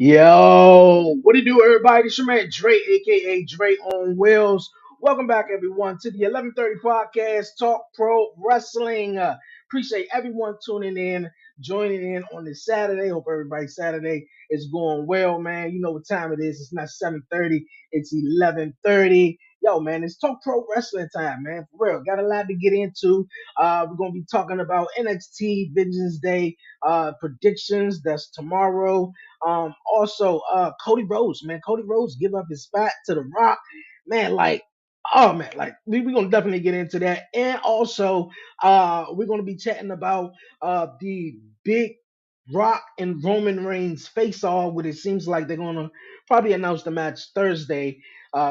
Yo, what do you do, everybody? It's your man Dre, aka Dre on Wheels. Welcome back, everyone, to the 11:30 podcast, Talk Pro Wrestling. Appreciate everyone tuning in, joining in on this Saturday. Hope everybody's Saturday is going well, man. You know what time it is? It's not 7:30, it's 11:30. Yo, man, it's Talk Pro Wrestling time, man. For real, got a lot to get into. We're gonna be talking about NXT Vengeance Day predictions. That's tomorrow. Also, Cody Rhodes, man. Cody Rhodes give up his spot to The Rock. Man, like, oh man, like we're gonna definitely get into that. And also, we're gonna be chatting about the big Rock and Roman Reigns face off, what it seems like they're gonna probably announce the match Thursday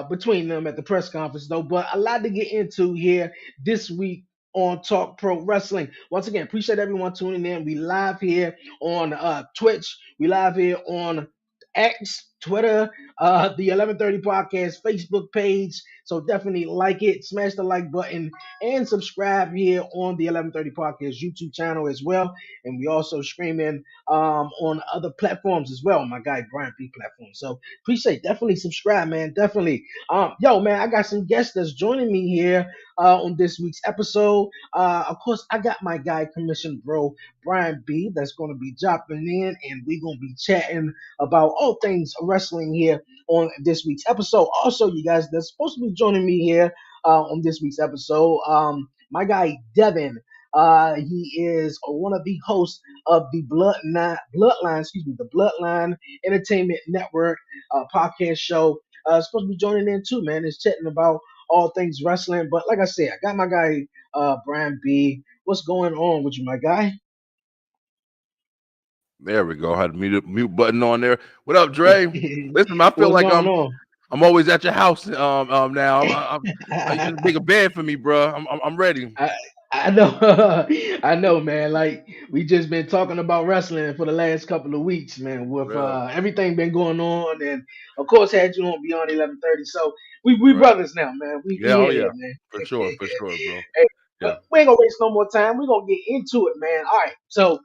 between them at the press conference, though. But a lot to get into here this week on Talk Pro Wrestling. Once again, appreciate everyone tuning in. We live here on Twitch. We live here on X, Twitter, the 11:30 podcast Facebook page. So definitely like it, smash the like button, and subscribe here on the 11:30 podcast YouTube channel as well. And we also streaming on other platforms as well. My guy Brian P platform. So appreciate, definitely subscribe, man. Definitely. Yo, man, I got some guests that's joining me here on this week's episode. Of course, I got my guy, Commission Bro Brian B, that's going to be dropping in, and we're going to be chatting about all things wrestling here on this week's episode. Also, you guys that's supposed to be joining me here on this week's episode, my guy Devin. He is one of the hosts of the the Bloodline Entertainment Network podcast show. Supposed to be joining in too, man. It's chatting about all things wrestling. But like I said, I got my guy Brian B. What's going on with you, my guy? There we go. Had the mute button on there. What up, Dre? Listen, I feel What's like going on? I'm always at your house. Now you just make a bed for me, bro. I'm ready. I I know, I know, man. Like we just been talking about wrestling for the last couple of weeks, man. With Real, everything been going on, and of course had you on Beyond 11:30. So we right? brothers now, man. We Yeah, oh in yeah, here, man. for sure, bro. Hey, Yeah, but we ain't gonna waste no more time. We're gonna get into it, man. All right. So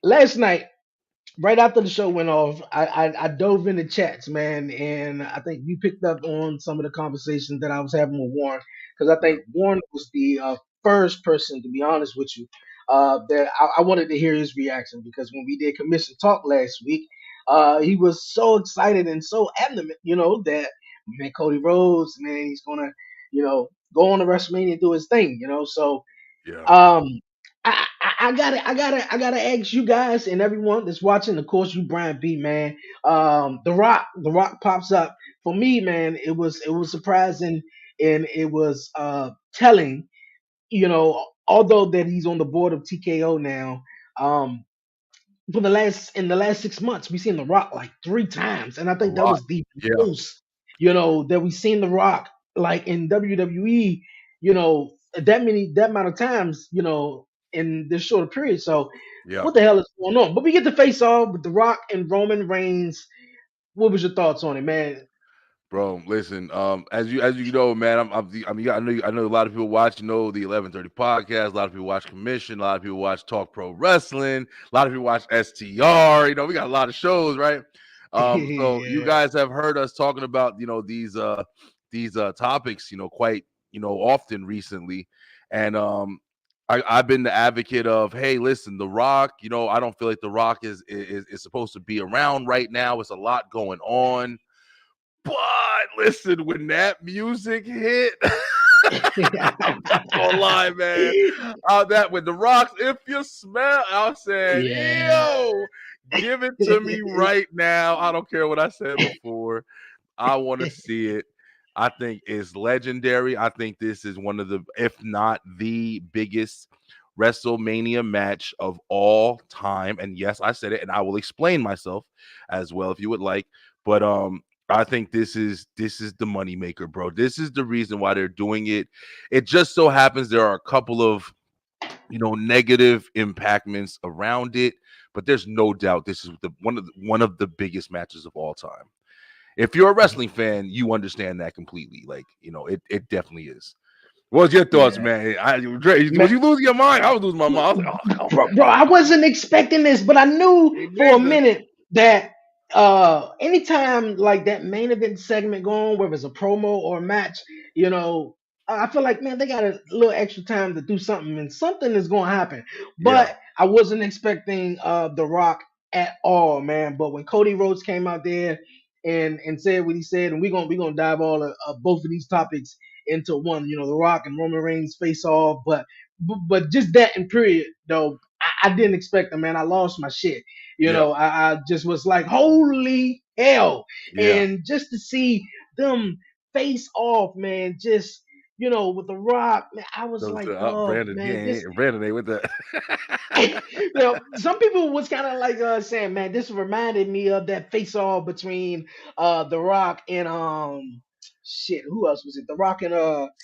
last night, right after the show went off, I dove into chats, man, and I think you picked up on some of the conversations that I was having with Warren, because I yeah, think Warren was the first person, to be honest with you, that I wanted to hear his reaction, because when we did commission talk last week, he was so excited and so adamant, that man, Cody Rhodes, man, he's gonna, go on to WrestleMania and do his thing, so yeah. um, I gotta ask you guys and everyone that's watching. Of course, you, Brian B, man. The Rock pops up for me, man. It was surprising, and it was telling. Although that he's on the board of TKO now, um, in the last 6 months, we've seen The Rock like three times, and I A think that lot. was the Yeah, most, that we've seen The Rock like in WWE, that amount of times, in this shorter period. So, yeah. what the hell is going on? But we get to face off with The Rock and Roman Reigns. What was your thoughts on it, man? Bro, listen. As you know, man, I mean, I know a lot of people watch, the 11:30 podcast. A lot of people watch Commission. A lot of people watch Talk Pro Wrestling. A lot of people watch STR. We got a lot of shows, right? So you Yeah. guys have heard us talking about, these topics, quite, often recently, and I've been the advocate of, hey, listen, The Rock. I don't feel like The Rock is supposed to be around right now. It's a lot going on. But listen, when that music hit, I'm not gonna lie, man. That with the rocks, if you smell, I said, Yeah. yo, give it to me right now. I don't care what I said before. I want to see it. I think it's legendary. I think this is one of the, if not the biggest WrestleMania match of all time. And yes, I said it, and I will explain myself as well if you would like. But I think this is the money maker, bro. This is the reason why they're doing it. It just so happens there are a couple of negative impactments around it, but there's no doubt this is one of the biggest matches of all time. If you're a wrestling fan, you understand that completely. Like, it definitely is. What's your thoughts, Yeah. man? Dre, was you losing your mind? I was losing my mind. I was like, oh, come Bro, I wasn't expecting this, but I knew me for a neither. minute that. anytime like that main event segment going, whether it's a promo or a match, you know, I feel like, man, they got a little extra time to do something, and something is going to happen. Yeah. But I wasn't expecting The Rock at all, man. But when Cody Rhodes came out there and said what he said, and we're gonna dive all of both of these topics into one, you know, The Rock and Roman Reigns face off, but just that in period though, I didn't expect them, man. I lost my shit. You Yeah. know, I just was like, holy hell. Yeah. And just to see them face off, man, just, you know, with The Rock, man, I was So, like, dog, Brandon, man, this. Brandon ain't with that. You know, some people was kind of like saying, man, this reminded me of that face off between The Rock and shit, who else was it? The Rock and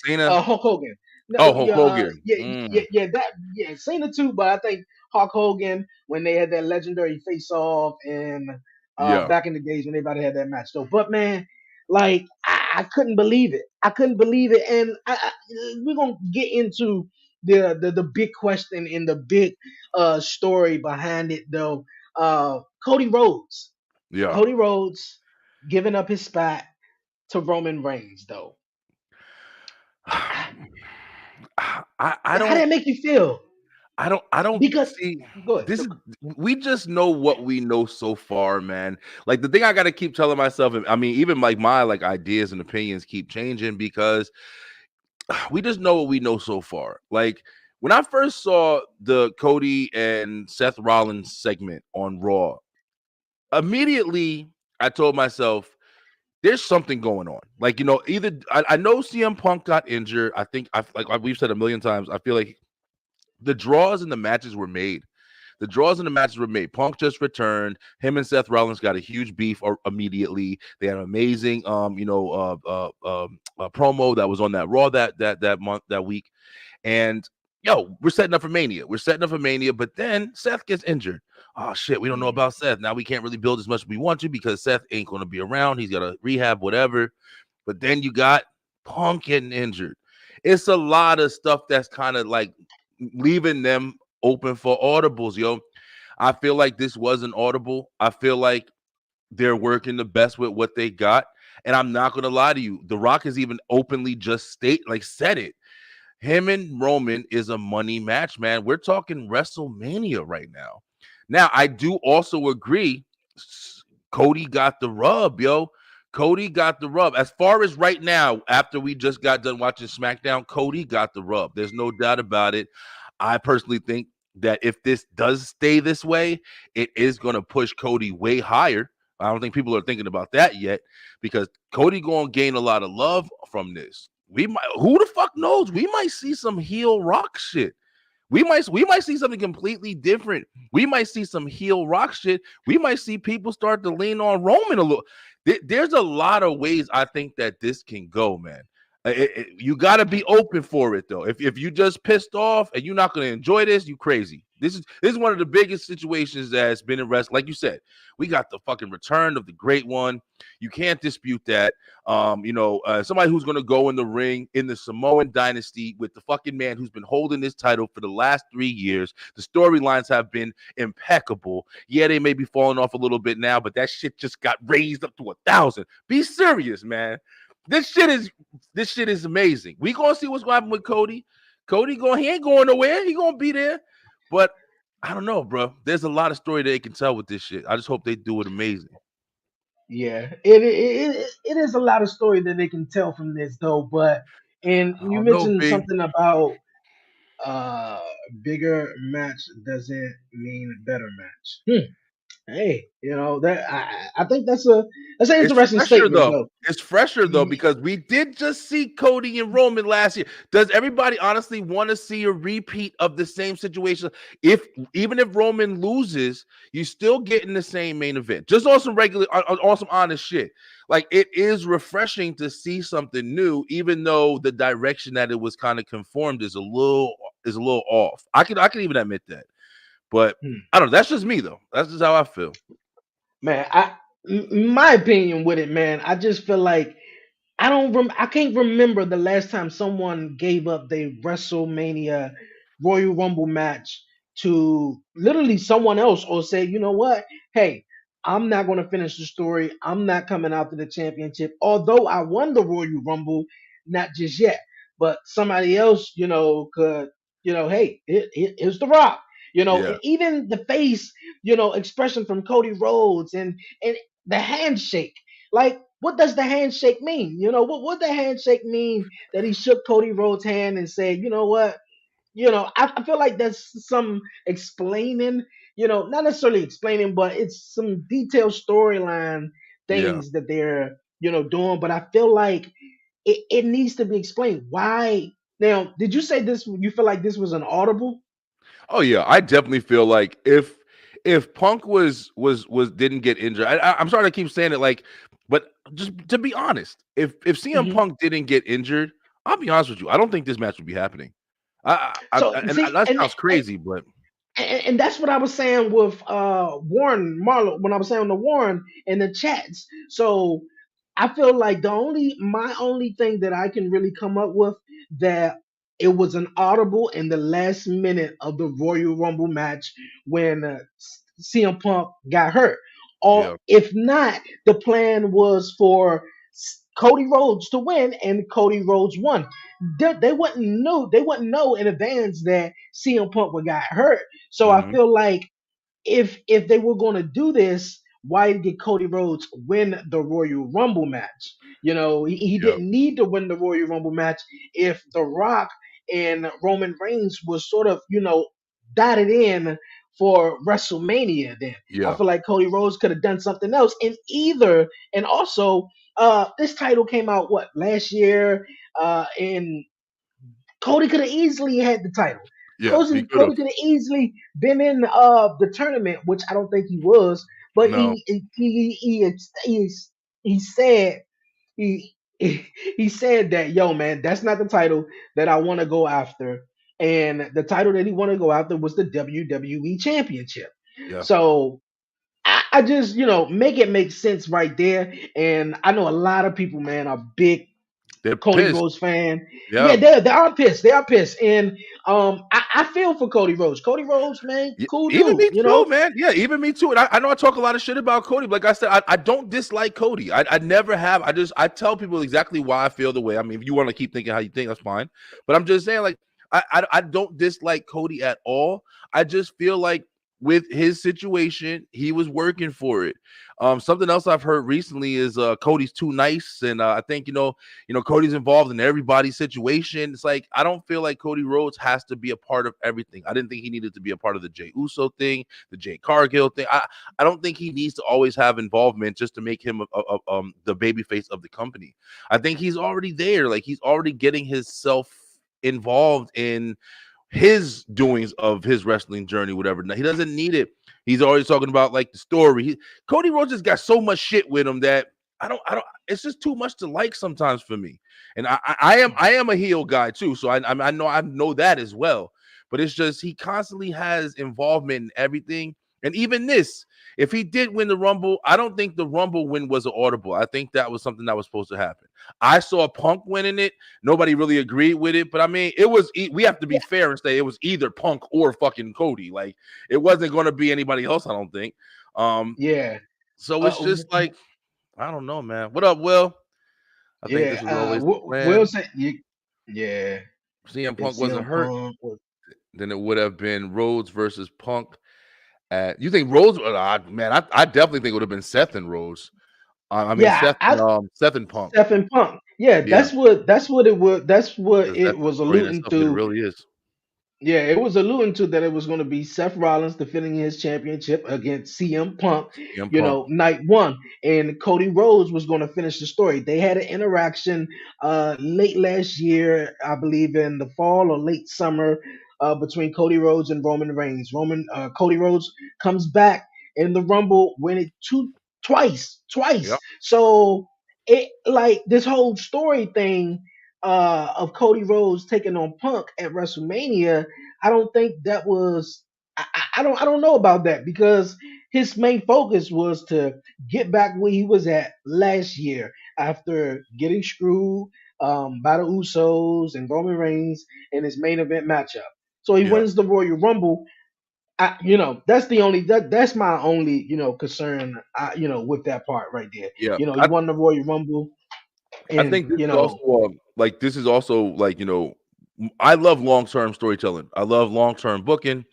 Cena. Hulk Hogan. No, Oh, Hulk yeah, Hogan. yeah, Mm. that, yeah, Cena too, but I think Hulk Hogan when they had that legendary face off and Yeah. back in the days when everybody had that match though. But man, like I couldn't believe it. I couldn't believe it, and we're gonna get into the big question and the big story behind it though. Cody Rhodes. Yeah. Cody Rhodes giving up his spot to Roman Reigns though. I How did don't that make you feel? I don't Because see go ahead. this is we just know what we know so far, man. Like the thing I got to keep telling myself, I mean, even like my like ideas and opinions keep changing because we just know what we know so far. Like when I first saw the Cody and Seth Rollins segment on Raw, immediately I told myself there's something going on. Like, you know, either I know CM Punk got injured. I think we've said a million times. I feel like the draws and the matches were made. The draws and the matches were made. Punk just returned. Him and Seth Rollins got a huge beef immediately. They had an amazing, promo that was on that Raw that month that week. And yo, we're setting up for Mania. We're setting up for Mania, but then Seth gets injured. Oh shit, we don't know about Seth. Now we can't really build as much as we want to because Seth ain't going to be around. He's got to rehab, whatever. But then you got Punk getting injured. It's a lot of stuff that's kind of like leaving them open for audibles, yo. I feel like this was an audible. I feel like they're working the best with what they got. And I'm not gonna lie to you. The Rock has even openly just said it. Him and Roman is a money match, man. We're talking WrestleMania right now. Now, I do also agree. Cody got the rub, yo. Cody got the rub. As far as right now, after we just got done watching SmackDown, Cody got the rub. There's no doubt about it. I personally think that if this does stay this way, it is going to push Cody way higher. I don't think people are thinking about that yet because Cody going to gain a lot of love from this. We might, who the fuck knows? We might see some heel Rock shit. We might see something completely different. We might see some heel Rock shit. We might see people start to lean on Roman a little. There's a lot of ways I think that this can go, man. You got to be open for it though. If you just pissed off and you're not going to enjoy this, you crazy. This is one of the biggest situations that's been in wrestling. Like you said, we got the fucking return of the great one. You can't dispute that. Somebody who's going to go in the ring in the Samoan dynasty with the fucking man who's been holding this title for the last 3 years. The storylines have been impeccable. Yeah, they may be falling off a little bit now, but that shit just got raised up to 1,000. Be serious, man. This shit is amazing. We gonna see what's gonna happen with Cody. He ain't going nowhere. He gonna be there. But I don't know, bro. There's a lot of story they can tell with this shit. I just hope they do it amazing. Yeah, it is a lot of story that they can tell from this though. But and I you don't know, mentioned B. something about uh bigger match doesn't mean better match. Hey, you know that I think that's an It's interesting fresher statement though. though. It's fresher though Ye- because we did just see Cody and Roman last year. Does everybody honestly want to see a repeat of the same situation? If even if Roman loses, you still getting the same main event. Just on some regular, on some honest shit. Like it is refreshing to see something new, even though the direction that it was kind of conformed is a little off. I can even admit that, but hmm. I don't know. That's just me though. That's just how I feel. Man, my opinion with it, man, I just feel like I can't remember the last time someone gave up their WrestleMania Royal Rumble match to literally someone else or say, you know what? Hey, I'm not going to finish the story. I'm not coming out to the championship. Although I won the Royal Rumble, not just yet. But somebody else, could, hey, here's The Rock. Yeah. And even the face, expression from Cody Rhodes and the handshake. Like, what does the handshake mean? What the handshake mean that he shook Cody Rhodes' hand and said, you know what? I feel like that's some explaining, not necessarily explaining, but it's some detailed storyline Yeah. things that they're, doing. But I feel like it needs to be explained. Why? Now, did you say this? You feel like this was an audible? Oh yeah, I definitely feel like if Punk was didn't get injured, I'm sorry to keep saying it, like, but just to be honest, if CM Hmm. Punk didn't get injured, I'll be honest with you, I don't think this match would be happening. So And see, that and sounds crazy, but and that's what I was saying with Warren Marlowe when I was saying to Warren in the chats. So I feel like my only thing that I can really come up with that it was an audible in the last minute of the Royal Rumble match when CM Punk got hurt. Or yeah, if not, the plan was for Cody Rhodes to win and Cody Rhodes won. They wouldn't know in advance that CM Punk would got hurt. So I mhm, feel like if they were going to do this, why did Cody Rhodes win the Royal Rumble match? He yeah, didn't need to win the Royal Rumble match if The Rock and Roman Reigns was sort of, dotted in for WrestleMania. Then I yeah, feel like Cody Rhodes could have done something else. And also, this title came out what last year, and Cody could have easily had the title. yeah, he Cody could've. could have easily been in the tournament, which I don't think he was. But No, he said he he said that, yo, man, that's not the title that I want to go after. And the title that he wanted to go after was the WWE Championship. yeah, So I just, make it make sense right there. And I know a lot of people, man, are big they're Cody pissed, Rhodes fan. Yeah, yeah. they are pissed. They are pissed. And I feel for Cody Rhodes. Cody Rhodes, man, cool Even dude. me too, man. Yeah, even me too. And I know I talk a lot of shit about Cody. Like I said, I don't dislike Cody. I never have. I tell people exactly why I feel the way. I mean, if you want to keep thinking how you think, that's fine. But I'm just saying, like, I don't dislike Cody at all. I just feel like with his situation, he was working for it. Something else I've heard recently is Cody's too nice, and I think Cody's involved in everybody's situation. It's like I don't feel like Cody Rhodes has to be a part of everything. I didn't think he needed to be a part of the Jey Uso thing, the Jay Cargill thing. I don't think he needs to always have involvement just to make him the baby face of the company. I think he's already there. Like he's already getting himself involved in his doings of his wrestling journey, whatever. Now, he doesn't need it. He's always talking about like the story. Cody Rhodes has got so much shit with him that I don't. It's just too much to like sometimes for me. And I am a heel guy too, so I know that as well. But it's just he constantly has involvement in everything, and even this. If he did win the Rumble, I don't think the Rumble win was an audible. I think that was something that was supposed to happen. I saw Punk winning it. Nobody really agreed with it, but I mean, it was. We have to be Yeah, fair and say it was either Punk or fucking Cody. Like it wasn't going to be anybody else. I don't think. Um, yeah, so it's uh, just like I don't know, man. What up, Will? I think yeah. this was always the Will plan. say, yeah. CM If Punk wasn't CM hurt, Punk was, then it would have been Rhodes versus Punk. You think Rhodes? Man, I definitely think it would have been Seth and Rhodes. I mean yeah, Seth and Punk. Seth and Punk. Yeah, Yeah, that's what because it that's the was story in alluding itself. It to. really is. Yeah, it was alluding to that it was going to be Seth Rollins defending his championship against CM Punk, CM Punk. night one. And Cody Rhodes was going to finish the story. They had an interaction late last year, I believe in the fall or late summer, between Cody Rhodes and Roman Reigns. Cody Rhodes comes back in the Rumble, winning twice. Yep. So it like this whole story thing of Cody Rhodes taking on Punk at WrestleMania, I don't think that was. I don't know about that because his main focus was to get back where he was at last year after getting screwed by the Usos and Roman Reigns in his main event matchup. So he Yeah. wins the Royal Rumble. that's the only that's my only concern. With that part right there. Yeah, You won the Royal Rumble, I and think this is also like this is also like I love long term storytelling. I love long term booking.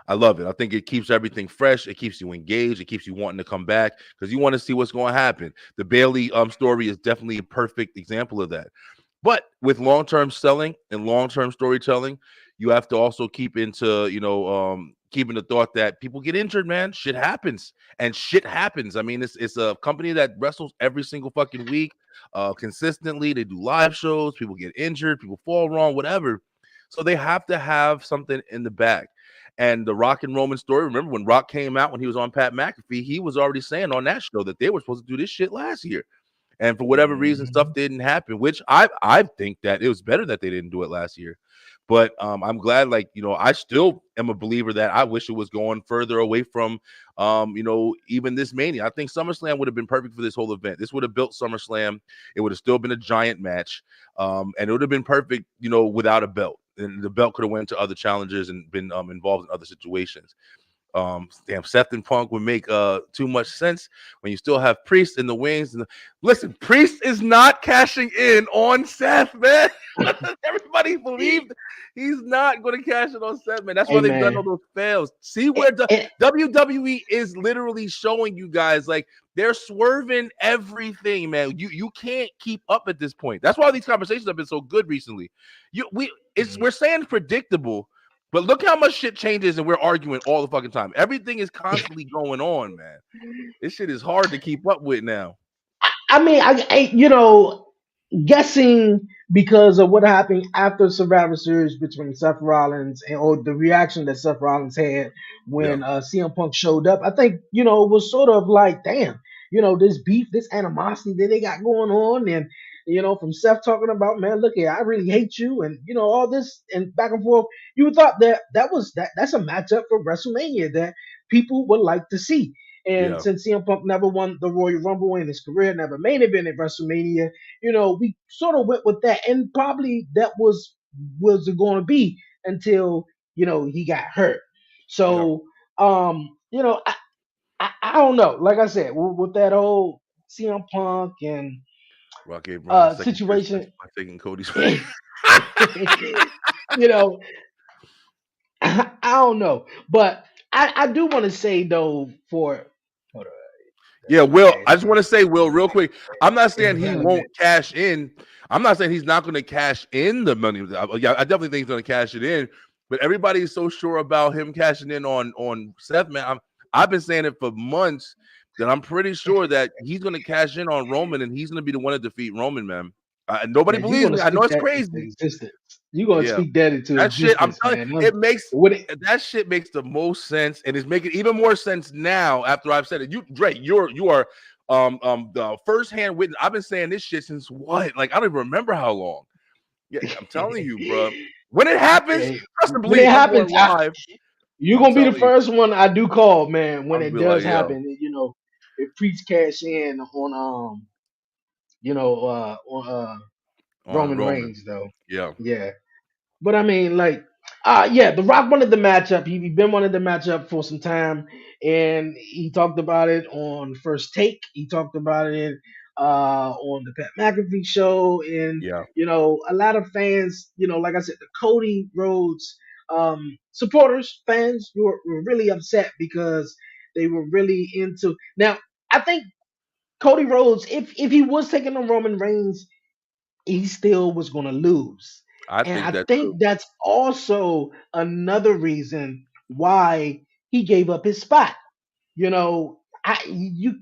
I love it. I think it keeps everything fresh. It keeps you engaged. It keeps you wanting to come back because you want to see what's going to happen. The Bailey story is definitely a perfect example of that. But with long term selling and long term storytelling, you have to also keep into keeping the thought that people get injured, man. Shit happens, and shit happens. I mean, it's a company that wrestles every single fucking week, consistently. They do live shows. People get injured. People fall wrong. Whatever. So they have to have something in the back. And the Rock and Roman story. Remember when Rock came out when he was on Pat McAfee? He was already saying on that show that they were supposed to do this shit last year. And for whatever reason, stuff Mhm. didn't happen, which I think that it was better that they didn't do it last year. But I'm glad, like, I still am a believer that I wish it was going further away from, even this Mania. I think SummerSlam would have been perfect for this whole event. This would have built SummerSlam. It would have still been a giant match, and it would have been perfect, without a belt. And the belt could have went to other challengers and been involved in other situations. Damn, Seth and Punk would make too much sense when you still have Priest in the wings. Listen, Priest is not cashing in on Seth, man. Everybody believed he's not going to cash it on Seth, man. That's why Hey they've done all man, those fails. See it, where the it, WWE is literally showing you guys, like, they're swerving everything, man. You can't keep up at this point. That's why these conversations have been so good recently. We're saying predictable, but look how much shit changes and we're arguing all the fucking time. Everything is constantly going on, man. This shit is hard to keep up with now. I mean, guessing because of what happened after Survivor Series between Seth Rollins or the reaction that Seth Rollins had Yeah. when CM Punk showed up, I think it was sort of like, damn, this beef, this animosity that they got going on, and from Seth talking about, man, look here, I really hate you, and all this and back and forth. You thought that's a matchup for WrestleMania that people would like to see. And Yeah. since CM Punk never won the Royal Rumble in his career, never main event at WrestleMania, we sort of went with that, and probably that was going to be until he got hurt. Yeah. So I don't know. Like I said, with that whole CM Punk and Rock gave Brian a second chance situation, by taking Cody's. you know, I don't know, but I do want to say though for hold on, Yeah, that's my Will, dad's I just trying want to say, Will, real quick. I'm not to saying he yell at me. won't cash in. I'm not saying he's not going to cash in the money. Yeah, I definitely think he's going to cash it in. But everybody is so sure about him cashing in on Seth, man. I've been saying it for months that I'm pretty sure that he's going to cash in on Roman and he's going to be the one to defeat Roman, man. Nobody Man, you're believes gonna me. I know speak it's that into crazy. existence. You're gonna Yeah, speak that into that shit. I'm existence, telling man. you, it makes What it, that shit makes the most sense, and it's making even more sense now after I've said it. Dre, you are the first hand witness. I've been saying this shit since what? Like I don't even remember how long. Yeah, I'm telling you, bro. When it happens, Hey, trust and when it believe. I'm going happens, live. you're I'm gonna be the telling you, first one I do call, man. When I'm gonna it be does like, yo, happen, if Preach cash in on on Roman Roman. Reigns though. Yeah, Yeah. But I mean, like, yeah, The Rock wanted the matchup. He been wanted the matchup for some time, and he talked about it on First Take. He talked about it on the Pat McAfee show, and yeah. a lot of fans, like I said, the Cody Rhodes supporters, fans, were really upset because they were really into. Now, I think Cody Rhodes, if he was taking on Roman Reigns, he still was going to lose. I And think I that too. think that's also another reason why he gave up his spot. You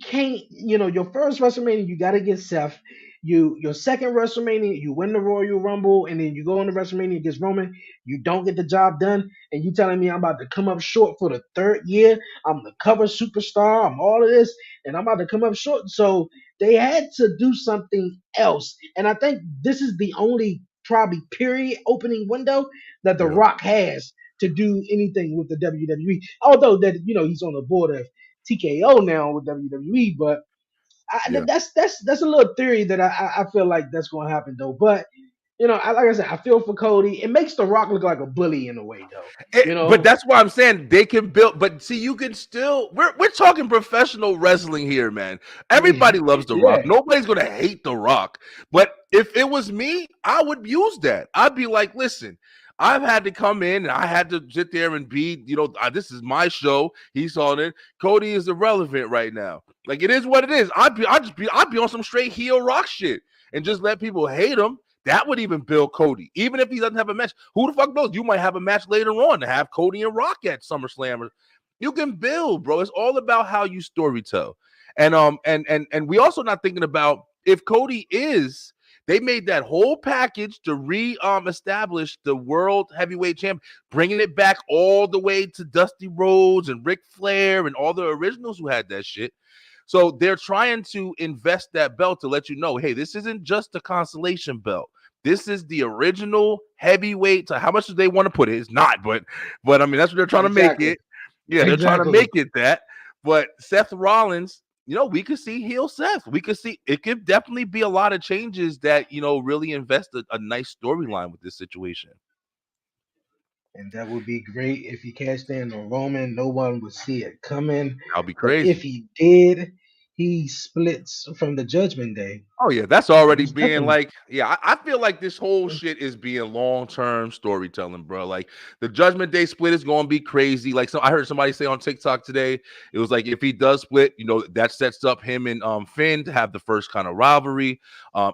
can't, your first WrestleMania, you gotta get Seth. Your second WrestleMania, you win the Royal Rumble, and then you go into WrestleMania against Roman, you don't get the job done, and you telling me I'm about to come up short for the third year. I'm the cover superstar, I'm all of this, and I'm about to come up short. So they had to do something else. And I think this is the only probably period opening window that The Yeah, Rock has to do anything with the WWE. Although that he's on the board of TKO now with WWE, but yeah. that's a little theory that I feel like that's going to happen though. But like I said, I feel for Cody. It makes The Rock look like a bully in a way, though. But that's why I'm saying they can build. But see, you can still. We're talking professional wrestling here, man. Everybody loves The Rock. Yeah, Nobody's gonna hate The Rock. But if it was me, I would use that. I'd be like, listen. I've had to come in and I had to sit there and be, this is my show. He's on it. Cody is irrelevant right now. Like it is what it is. I'd be on some straight heel Rock shit and just let people hate him. That would even build Cody. Even if he doesn't have a match, who the fuck knows? You might have a match later on to have Cody and Rock at SummerSlam. You can build, bro. It's all about how you storytell. And we also not thinking about if Cody is. They made that whole package to establish the world heavyweight champ, bringing it back all the way to Dusty Rhodes and Ric Flair and all the originals who had that shit. So they're trying to invest that belt to let you know, hey, this isn't just a consolation belt. This is the original heavyweight. How much do they want to put it? It's not, but I mean that's what they're trying to make it. Yeah, they're trying to make it that. But Seth Rollins, we could see heel Seth. We could see it could definitely be a lot of changes that really invest a nice storyline with this situation. and that would be great if he cashed in on Roman. No one would see it coming. That'll be But crazy. if he did, he splits from the Judgment Day. Oh yeah, that's already He's being definitely like, yeah, I feel like this whole shit is being long-term storytelling, bro. Like the Judgment Day split is going to be crazy. Like I heard somebody say on TikTok today, it was like if he does split, that sets up him and Finn to have the first kind of rivalry.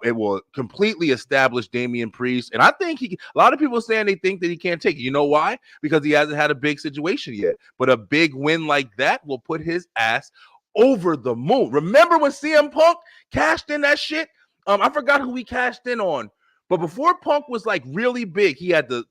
It will completely establish Damian Priest, and I think a lot of people saying they think that he can't take it. You know why? Because he hasn't had a big situation yet. But a big win like that will put his ass over the moon. Remember when CM Punk cashed in that shit? I forgot who he cashed in on, but before Punk was like really big, he had the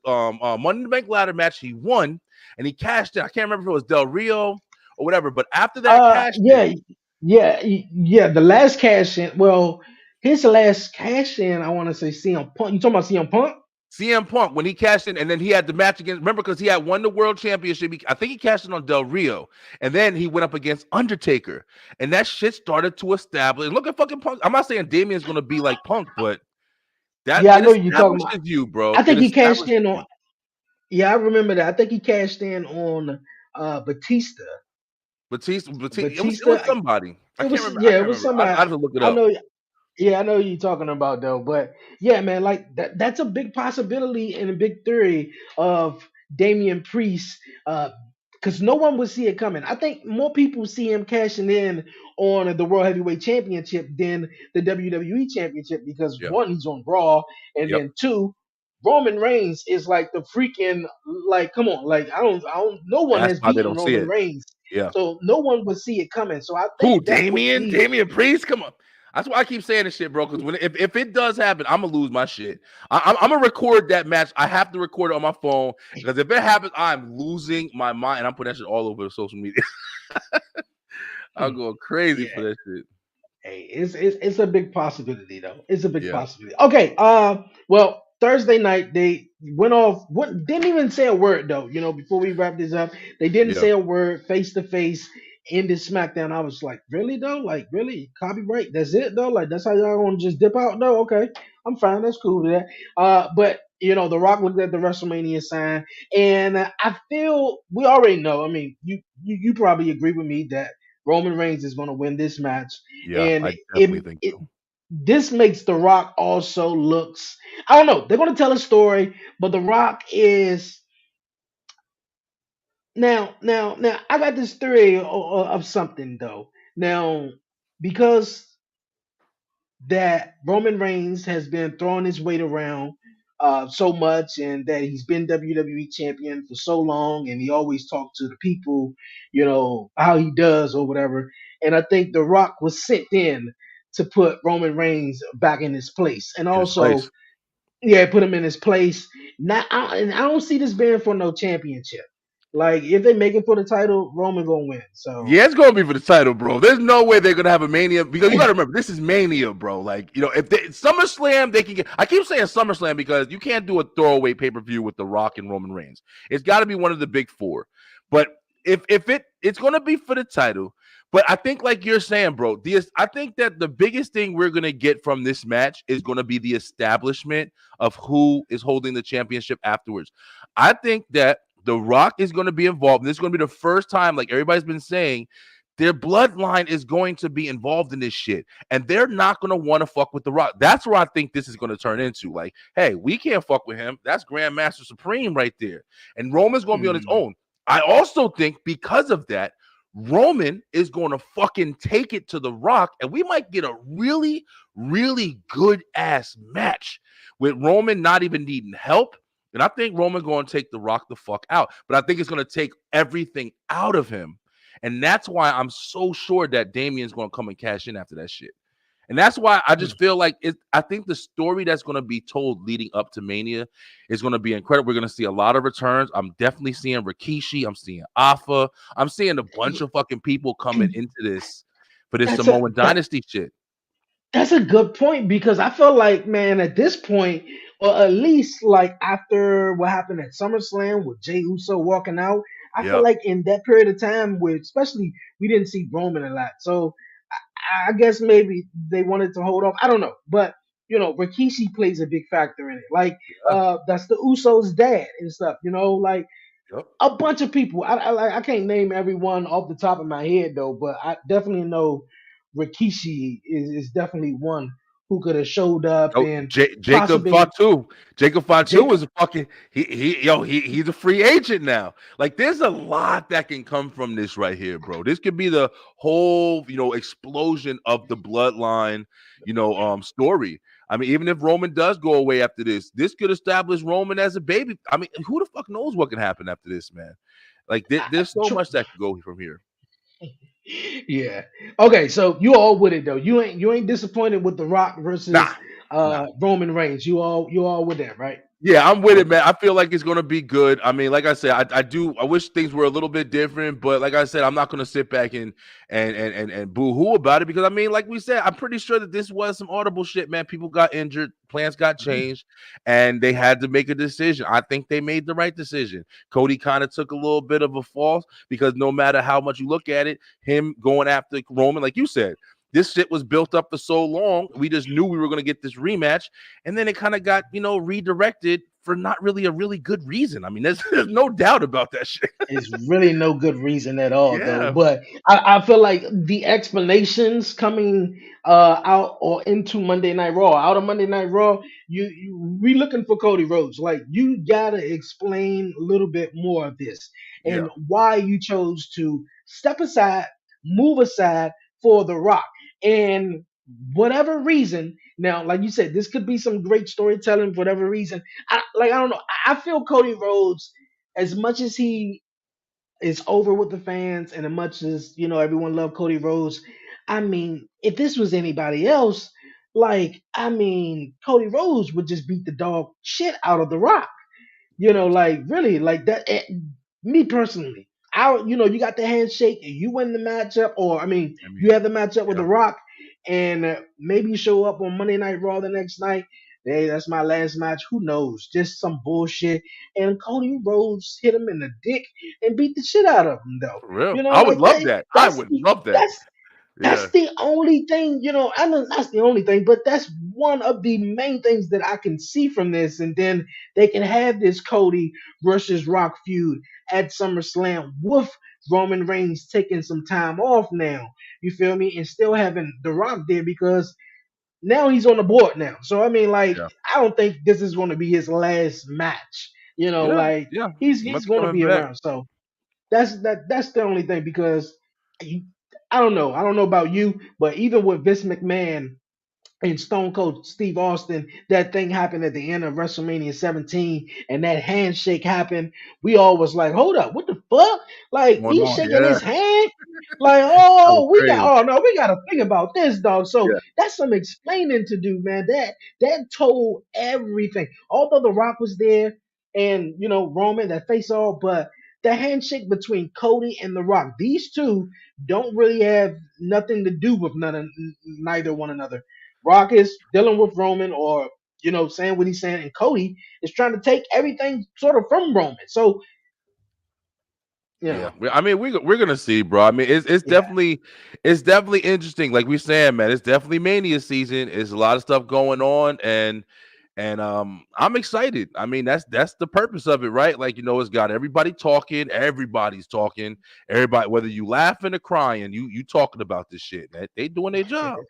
Money in the Bank ladder match. He won, and he cashed in. I can't remember if it was Del Rio or whatever, but after that cash in, yeah. The last cash in. Well, his last cash in. I want to say CM Punk. You talking about CM Punk? CM Punk, when he cashed in, and then he had the match against, remember, because he had won the world championship. I think he cashed in on Del Rio, and then he went up against Undertaker, and that shit started to establish. Look at fucking Punk. I'm not saying Damien's going to be like Punk, but Yeah, I it know you're talking establishes about. you, bro. I It think he cashed establishes in you. on. Yeah, I remember that. I think he cashed in on Batista. Batista, it Batista. was somebody. I It can't was remember. I yeah, it can't was remember. I somebody. have to look it I up. know. Yeah, I know who you're talking about though. But yeah, man, like that's a big possibility and a big theory of Damian Priest. Because no one would see it coming. I think more people see him cashing in on the World Heavyweight Championship than the WWE Championship because Yeah. one, he's on Raw, and Yep. then two, Roman Reigns is like the freaking like come on, like I don't no one That's has why they beaten don't see Roman it. Reigns. Yeah. So no one would see it coming. So I think Who? that would Damien? be Damien Priest? Come on. That's why I keep saying this shit, bro. Because if it does happen, I'm gonna lose my shit. I'm gonna record that match. I have to record it on my phone because if it happens, I'm losing my mind. And I'm putting that shit all over social media. I'm going crazy for yeah. that shit. Hey, it's a big possibility though. It's a big Yeah. possibility. Okay. Well, Thursday night they went off. What didn't even say a word though. Before we wrap this up, they didn't Yeah. say a word face to face. Ended SmackDown. I was like, really though? Like, really? Copyright? That's it though? Like, that's how y'all gonna just dip out though? Okay, I'm fine. That's cool with that. But The Rock looked at the WrestleMania sign, and I feel we already know. I mean, you probably agree with me that Roman Reigns is going to win this match, Yeah. and I definitely think so. this makes The Rock also looks. I don't know. They're going to tell a story, but The Rock is now. I got this theory of something though. Now, because that Roman Reigns has been throwing his weight around so much, and that he's been WWE champion for so long, and he always talked to the people, how he does or whatever. And I think The Rock was sent in to put Roman Reigns back in his place, and In his also, place. yeah, put him in his place. And I don't see this being for no championship. Like if they make it for the title, Roman gonna win. So Yeah, it's gonna be for the title, bro. There's no way they're gonna have a Mania because you gotta remember this is Mania, bro. Like if SummerSlam, they can get. I keep saying SummerSlam because you can't do a throwaway pay per view with The Rock and Roman Reigns. It's got to be one of the big four. But if it's gonna be for the title, But I think, like you're saying, bro, I think that the biggest thing we're gonna get from this match is gonna be the establishment of who is holding the championship afterwards. I think that The Rock is gonna be involved. This is gonna be the first time, like everybody's been saying, their bloodline is going to be involved in this shit, and they're not gonna want to fuck with The Rock. That's where I think this is gonna turn into. Like, hey, we can't fuck with him. That's Grandmaster Supreme right there, and Roman's gonna be on his Mm. own. I also think because of that, Roman is going to fucking take it to The Rock, and we might get a really, really good ass match with Roman not even needing help. And I think Roman going to take The Rock the fuck out, but I think it's going to take everything out of him, and that's why I'm so sure that Damien's going to come and cash in after that shit. And that's why I just feel like I think the story that's going to be told leading up to Mania is going to be incredible. We're going to see a lot of returns. I'm definitely seeing Rikishi. I'm seeing Alpha. I'm seeing a bunch of fucking people coming into this for this That's a Samoan that Dynasty shit. That's a good point because I feel like, man, at this point, or at least like after what happened at SummerSlam with Jey Uso walking out, I feel Yeah. like in that period of time where especially we didn't see Roman a lot. So I guess maybe they wanted to hold off. I don't know. But Rikishi plays a big factor in it. Like Yeah. that's the Usos' dad and stuff, like Yep. a bunch of people. I can't name everyone off the top of my head though, but I definitely know Rikishi is definitely one who could have showed up Oh, and Jacob possibly Fatu. Jacob Fatu Jacob. is a fucking he's a free agent now. Like there's a lot that can come from this right here, bro. This could be the whole, explosion of the bloodline, story. I mean, even if Roman does go away after this could establish Roman as a baby. I mean, who the fuck knows what can happen after this, man? Like there's so much that could go from here. Yeah. Okay, so you all with it though. You ain't disappointed with The Rock Nah, versus nah. Roman Reigns. You all with that, right? Yeah, I'm with it, Okay. man. I feel like it's gonna be good. I mean, like I said, I do. I wish things were a little bit different, but like I said, I'm not gonna sit back and boo hoo about it because I mean, like we said, I'm pretty sure that this was some audible shit, man. People got injured, plans got changed, and they had to make a decision. I think they made the right decision. Cody kind of took a little bit of a fall because no matter how much you look at it, him going after Roman, like you said. This shit was built up for so long. We just knew we were going to get this rematch. And then it kind of got, redirected for not really a really good reason. I mean, there's no doubt about that shit. It's really no good reason at all, though. Yeah. But I feel like the explanations coming out or into Monday Night Raw, out of Monday Night Raw, we looking for Cody Rhodes. Like you gotta explain a little bit more of this Yeah. and why you chose to step aside, move aside for The Rock, and whatever reason. Now, like you said, this could be some great storytelling. For whatever reason, I don't know. I feel Cody Rhodes as much as he is over with the fans, and as much as everyone loved Cody Rhodes. I mean, if this was anybody else, Cody Rhodes would just beat the dog shit out of The Rock. Like really, like that. Me personally, you got the handshake, and you win the matchup, or I mean, I mean, you have the matchup with yeah, The Rock, and maybe you show up on Monday Night Raw the next night. Hey, that's my last match. Who knows? Just some bullshit. And Cody Rhodes hit him in the dick and beat the shit out of him, though. for real. I would Like love that. that. I That's would love that. that's Yeah. that's the only thing, I know that's the only thing, but that's one of the main things that I can see from this. And then they can have this Cody versus Rock feud at SummerSlam with Roman Reigns taking some time off now. You feel me? And still having The Rock there because now he's on the board now. So I mean, like, Yeah. I don't think this is going to be his last match. Yeah. Like Yeah. he's Must going to coming be back. around. So that's the only thing because you, I don't know. I don't know about you, but even with Vince McMahon and Stone Cold Steve Austin, that thing happened at the end of WrestleMania 17, and that handshake happened. We all was like, "Hold up, what the fuck?" Like Going he's on. shaking Yeah. his hand. Like, That was oh, crazy. oh no, we gotta think about this, dog. So Yeah. that's some explaining to do, man. That told everything. Although The Rock was there, and Roman that face off, but the handshake between Cody and The Rock, these two don't really have nothing to do with neither one another. Rock is dealing with Roman, or saying what he's saying, and Cody is trying to take everything sort of from Roman. So you Yeah, know. I mean, we're gonna see, bro. I mean, Yeah. it's definitely interesting. Like we saying, man, it's definitely mania season. It's a lot of stuff going on, and I'm excited. I mean, that's the purpose of it, right? Like it's got everybody talking. Everybody's talking. Everybody, whether you laughing or crying, you talking about this shit. They doing their job.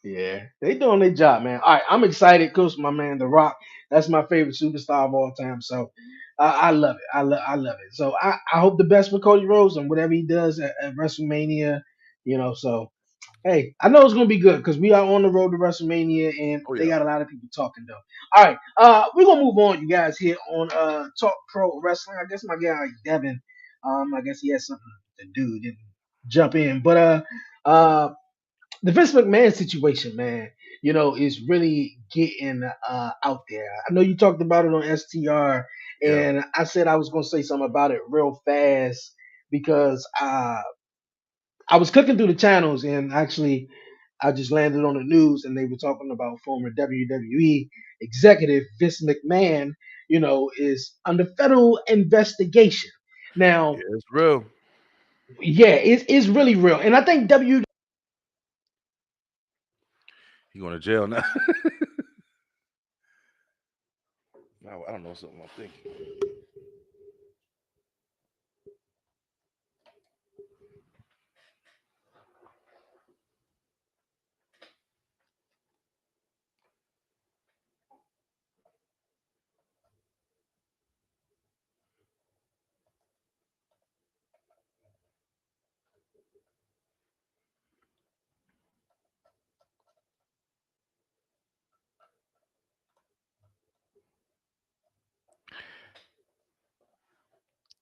Yeah, they doing their job, man. All right, I'm excited because my man, The Rock, that's my favorite superstar of all time. So I love it. I love it. So I hope the best for Cody Rhodes and whatever he does at WrestleMania. So hey, I know it's gonna be good because we are on the road to WrestleMania and Oh they yeah, got a lot of people talking though. All right, we're gonna move on, you guys, here on Talk Pro Wrestling. I guess my guy Devin, I guess he has something to do, didn't jump in, but yeah, the Vince McMahon situation, man, is really getting out there. I know you talked about it on STR, yeah. and I said I was gonna say something about it real fast because I was clicking through the channels and actually I just landed on the news and they were talking about former WWE executive Vince McMahon, is under federal investigation. Yeah, Now, it's real. yeah, it's really real, and I think He going to jail now. I don't know something I'm thinking.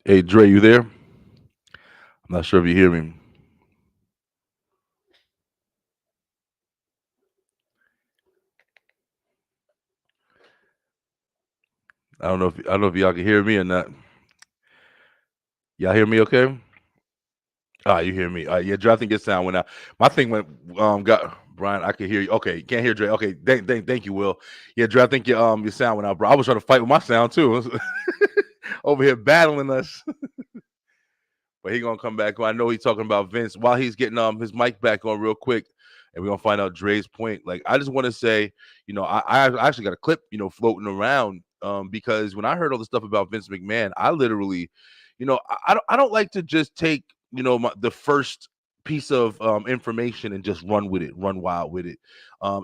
Hey, Dre, you there? I'm not sure if you hear me. I don't know if y'all can hear me or not. Y'all hear me okay? Ah, you hear me? Yeah, Dre, I think your sound went out. My thing went got Brian. I can hear you. Okay, you can't hear Dre. Okay, thank you, Will. Yeah, Dre, I think your sound went out, bro. I was trying to fight with my sound too. Over here battling us. But he gonna come back on. I know he's talking about Vince while he's getting his mic back on real quick, and we're gonna find out Dre's point. Like I just want to say, I actually got a clip, floating around because when I heard all the stuff about Vince McMahon, I literally, I don't like to just take the first piece of information and just run with it, run wild with it.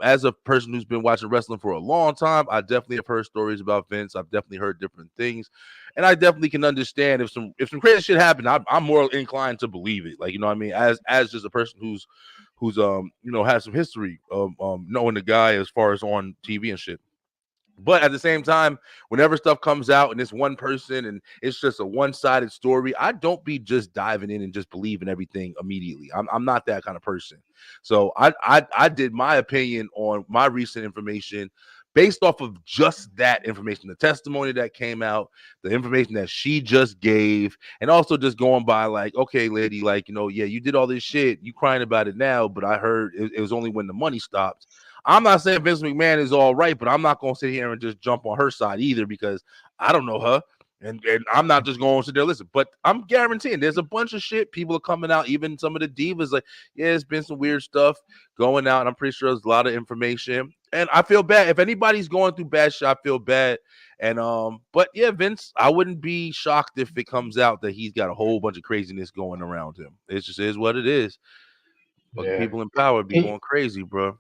As a person who's been watching wrestling for a long time, I definitely have heard stories about Vince. I've definitely heard different things, and I definitely can understand if some crazy shit happened. I'm more inclined to believe it. Like what I mean, as just a person who's has some history of knowing the guy as far as on TV and shit. But at the same time, whenever stuff comes out and it's one person and it's just a one-sided story, I don't be just diving in and just believing everything immediately. I'm not that kind of person. So I did my opinion on my recent information based off of just that information, the testimony that came out, the information that she just gave, and also just going by like, okay, lady, like, yeah, you did all this shit, you crying about it now, but I heard it was only when the money stopped. I'm not saying Vince McMahon is all right, but I'm not going to sit here and just jump on her side either because I don't know her. And I'm not just going to sit there listen, but I'm guaranteeing there's a bunch of shit. People are coming out, even some of the divas, like, yeah, it's been some weird stuff going out. And I'm pretty sure there's a lot of information. And I feel bad. If anybody's going through bad shit, I feel bad. And but yeah, Vince, I wouldn't be shocked if it comes out that he's got a whole bunch of craziness going around him. It just is what it is. Fucking yeah. people in power be Can, going crazy, bro.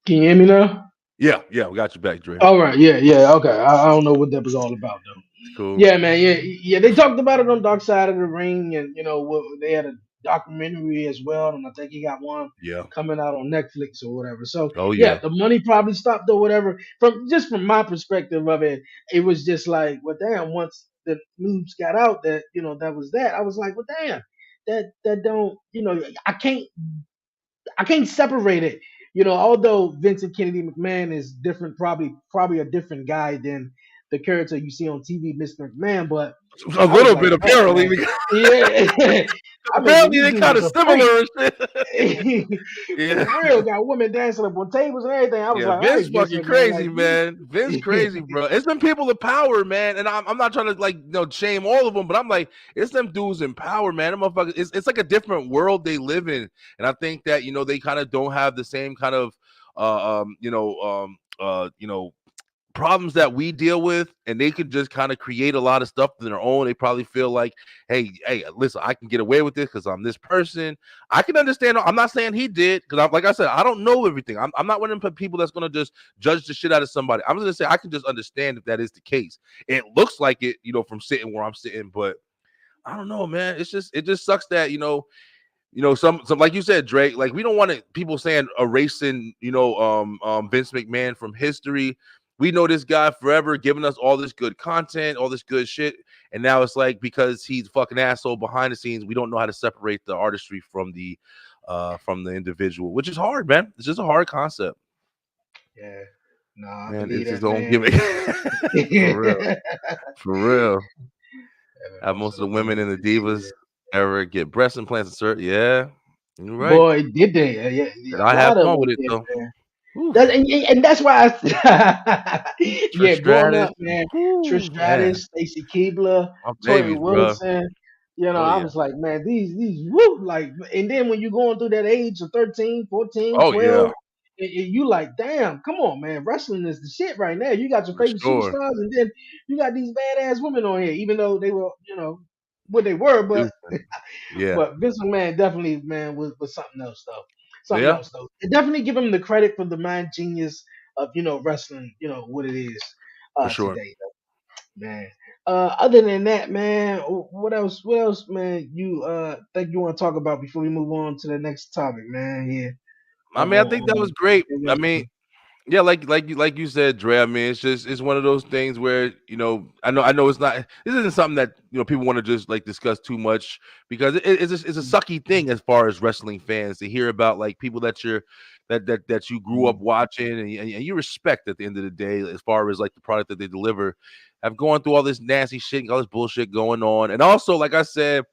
can you hear me now? Yeah, yeah, we got you back, Dre. All right, yeah, okay. I don't know what that was all about though. It's cool. Yeah, man, yeah. They talked about it on Dark Side of the Ring, and they had a documentary as well, and I think he got one Yeah. coming out on Netflix or whatever. So Oh yeah, yeah. the money probably stopped or whatever. From my perspective of it, it was just like, well, damn. Once the news got out that that was that, I was like, well, damn. That don't I can't separate it. Although Vincent Kennedy McMahon is different, probably a different guy than the character you see on TV, Mr. McMahon, but A I was little like, bit man, apparently. yeah. I mean, Apparently these they dudes kind of are freaks. similar and shit. Yeah. For real, got women dancing up on tables and everything. I was Yeah, like, all Vince right, Vince fucking McMahon, crazy, like man. Vince crazy, bro. It's them people of power, man. And I'm not trying to like shame all of them, but I'm like, it's them dudes in power, man. Them motherfuckers, it's like a different world they live in, and I think that they kind of don't have the same kind of problems that we deal with, and they could just kind of create a lot of stuff on their own. They probably feel like, hey, listen, I can get away with this because I'm this person. I can understand. I'm not saying he did, because like I said, I don't know everything. I'm not one of them people that's gonna just judge the shit out of somebody. I'm gonna say I can just understand if that is the case. It looks like it, from sitting where I'm sitting, but I don't know, man. It just sucks that some like you said, Drake. Like, we don't want people saying erasing Vince McMahon from history. We know this guy forever, giving us all this good content, all this good shit, and now it's like, because he's a fucking asshole behind the scenes, we don't know how to separate the artistry from the individual, which is hard, man. It's just a hard concept. yeah, no, I Man, believe it's his that, own man. gimmick. For real, for real. Yeah, Have most most of of the the women women in in the the divas. divas ever get breast implants inserted? Yeah, you're right. Boy, did they? Yeah, And yeah, a I have lot of fun with them it did, though. man. Whew. And that's why Trish yeah, growing Stratus. up, man, Trish Whew, man. Stratus, Stacy Keebler, My Tori babies, bro. Wilson, Oh I yeah. was like, man, these woo, like, and then when you're going through that age of 13, 14, Oh 12, yeah. and you like, damn, come on, man, wrestling is the shit right now. You got your For favorite sure. superstars, and then you got these badass women on here, even though they were, what they were, but Producing. Yeah. Vince McMahon definitely, man, was something else though. Something Yeah. else though. And definitely give him the credit for the mind genius of wrestling, what it is For sure. today, though, man. Other than that, man, what else? What else, man? You think you want to talk about before we move on to the next topic, man? Here I on, mean, I think that was great. I mean, wrestling. yeah, like you said, Dre. I mean, it's one of those things where I know it's not. This isn't something that people want to just like discuss too much, because it's a sucky thing as far as wrestling fans to hear about, like, people that you grew up watching, and you respect at the end of the day, as far as like the product that they deliver, have gone through all this nasty shit, all this bullshit going on, and also, like I said,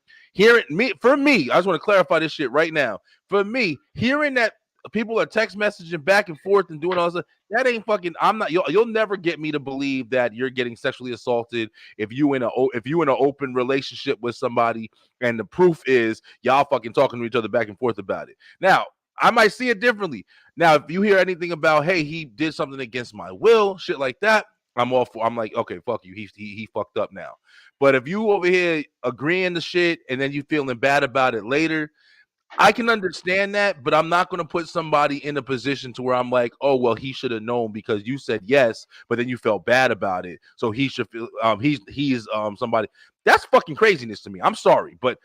for me, I just want to clarify this shit right now. For me, hearing that people are text messaging back and forth and doing all this, that ain't fucking. I'm not. You'll never get me to believe that you're getting sexually assaulted if you in an open relationship with somebody, and the proof is y'all fucking talking to each other back and forth about it. Now, I might see it differently. Now, if you hear anything about, hey, he did something against my will, shit like that, I'm all for. I'm like, okay, fuck you. He fucked up now. But if you over here agreeing to shit and then you feeling bad about it later, I can understand that, but I'm not going to put somebody in a position to where I'm like, oh, well, he should have known because you said yes, but then you felt bad about it, so he should feel he's somebody. That's fucking craziness to me. I'm sorry, but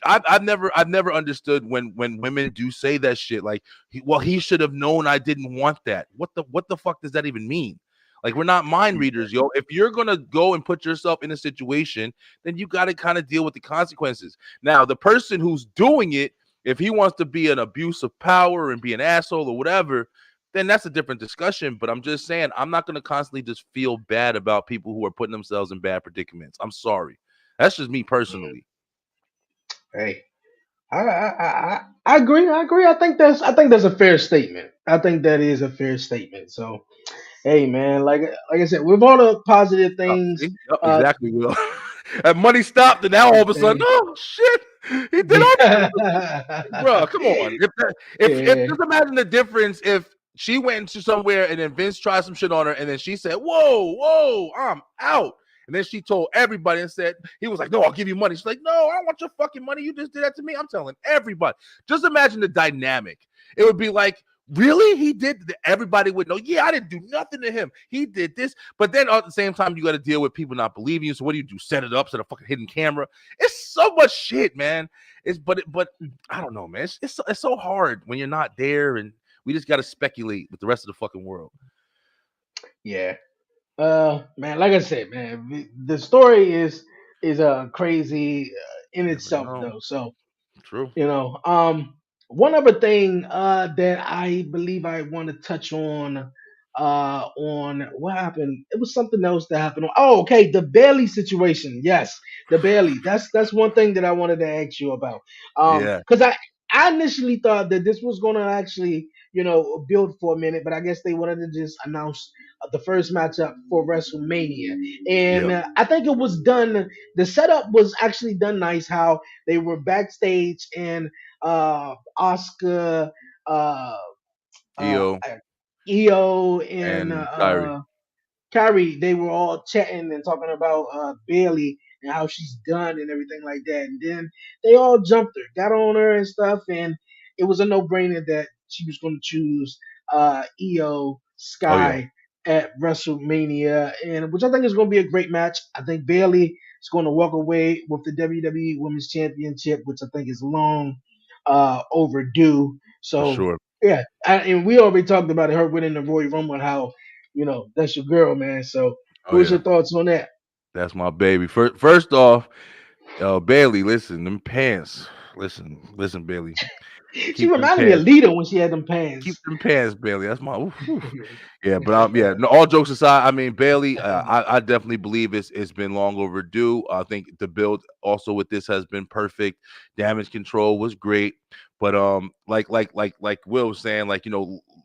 I've never understood when women do say that shit, like, well, he should have known I didn't want that. What the fuck does that even mean? Like, we're not mind readers, yo. If you're gonna go and put yourself in a situation, then you got to kind of deal with the consequences. Now, the person who's doing it, if he wants to be an abuse of power and be an asshole or whatever, then that's a different discussion. But I'm just saying, I'm not going to constantly just feel bad about people who are putting themselves in bad predicaments. I'm sorry. That's just me personally. Hey, I agree. I agree. I think that's a fair statement. I think that is a fair statement. So, hey, man, like I said, with all the positive Oh, things, see? Yep, uh, exactly, Will. That money stopped, and now all of a sudden, hey, oh shit, he did all this, bro. Come on. If yeah, just imagine the difference if she went into somewhere and then Vince tried some shit on her, and then she said, "Whoa, I'm out." And then she told everybody and said, he was like, "No, I'll give you money." She's like, "No, I don't want your fucking money. You just did that to me." I'm telling everybody. Just imagine the dynamic. It would be like, really? He did? Everybody would know. Yeah, I didn't do nothing to him. He did this. But then at the same time, you got to deal with people not believing you. So what do you do? Set it up, set a fucking hidden camera. It's so much shit, man. But I don't know, man. It's so hard when you're not there, and we just got to speculate with the rest of the fucking world. yeah. Man, like I said, man, the story is crazy in Never itself, know. though. So, True. one other thing that I believe I want to touch on on what happened. It was something else that happened. Oh, okay, the Bailey situation. Yes, the Bailey. That's one thing that I wanted to ask you about. Yeah, Because I initially thought that this was gonna actually build for a minute, but I guess they wanted to just announce the first matchup for WrestleMania, and yeah. I think it was done. The setup was actually done nice. How they were backstage and Oscar. Uh, uh, EO EO and and Kyrie. Kyrie, they were all chatting and talking about Bailey and how she's done and everything like that. And then they all jumped her, got on her and stuff, and it was a no-brainer that she was going to choose EO Oh yeah, Sky at WrestleMania, and which I think is going to be a great match. I think Bailey is going to walk away with the WWE Women's Championship, which I think is long overdue. for So sure. yeah, and we already talked about her winning the Royal Rumble, and how that's your girl, man. So, Oh what's yeah, your thoughts on that? that's my baby. First off, Bailey, listen, them pants. Listen, Bailey. She Keep them reminded me of pants. Lita when she had them Keep pants. them pants, Bailey. That's my oof, oof. Yeah, but yeah. No, all jokes aside, I mean Bailey, I definitely believe it's been long overdue. I think the build also with this has been perfect. Damage control was great, but like Will was saying, like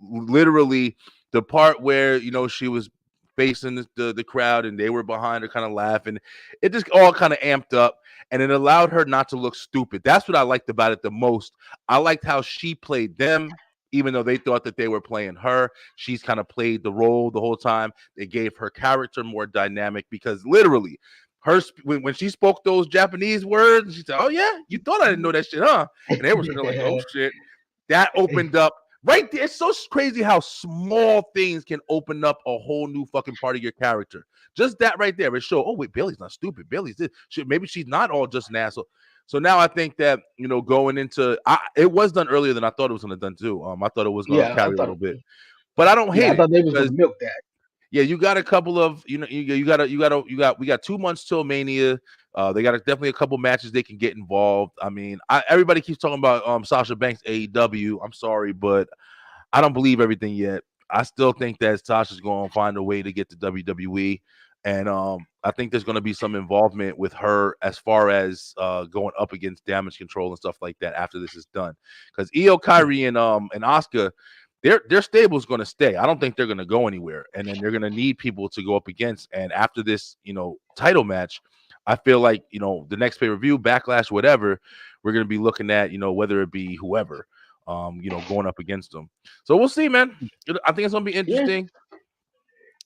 literally the part where she was facing the crowd and they were behind her, kind of laughing. It just all kind of amped up, and it allowed her not to look stupid. That's what I liked about it the most. I liked how she played them, even though they thought that they were playing her. She's kind of played the role the whole time. They gave her character more dynamic because literally, when she spoke those Japanese words, she said, "Oh yeah, you thought I didn't know that shit, huh?" And they were sitting there like, "Oh shit." That opened up right there. It's so crazy how small things can open up a whole new fucking part of your character. Just that right there, it showed. Oh wait, Bailey's not stupid. Bailey's this. Maybe she's not all just an asshole. So now I think that going into it was done earlier than I thought it was going to done too. I thought it was going to Yeah, I carry a thought. little bit, but I don't Yeah, hate I it thought they was because gonna milk that. yeah, you got a couple of we got 2 months till Mania. They got definitely a couple matches they can get involved. I mean, everybody keeps talking about Sasha Banks AEW. I'm sorry, but I don't believe everything yet. I still think that Sasha's going to find a way to get to WWE, and I think there's going to be some involvement with her as far as going up against Damage Control and stuff like that after this is done. Because Io, Kyrie, and Asuka, their stable is going to stay. I don't think they're going to go anywhere, and then they're going to need people to go up against. And after this, title match, I feel like the next pay per view, Backlash, whatever, we're going to be looking at whether it be whoever going up against them. So we'll see, man. I think it's gonna be Yeah, interesting.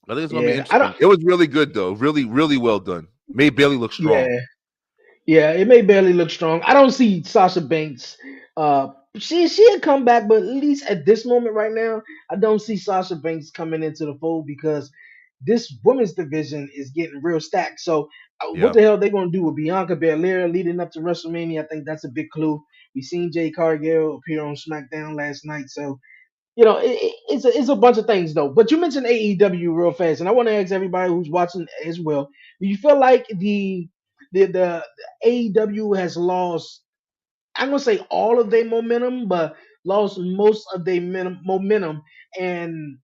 I think it's gonna be yeah. I don't. interesting. It was really good though. Really, really well done. Made Bailey look strong. Yeah, yeah. It may barely look strong. I don't see Sasha Banks. Uh, she had come back, but at least at this moment right now, I don't see Sasha Banks coming into the fold because this women's division is getting real stacked. So, what Yeah, the hell they gonna do with Bianca Belair leading up to WrestleMania? I think that's a big clue. We seen Jay Cargill appear on SmackDown last night, so it's a bunch of things though. But you mentioned AEW real fast, and I want to ask everybody who's watching as well. Do you feel like the AEW has lost? I'm gonna say all of their momentum, but lost most of their momentum, and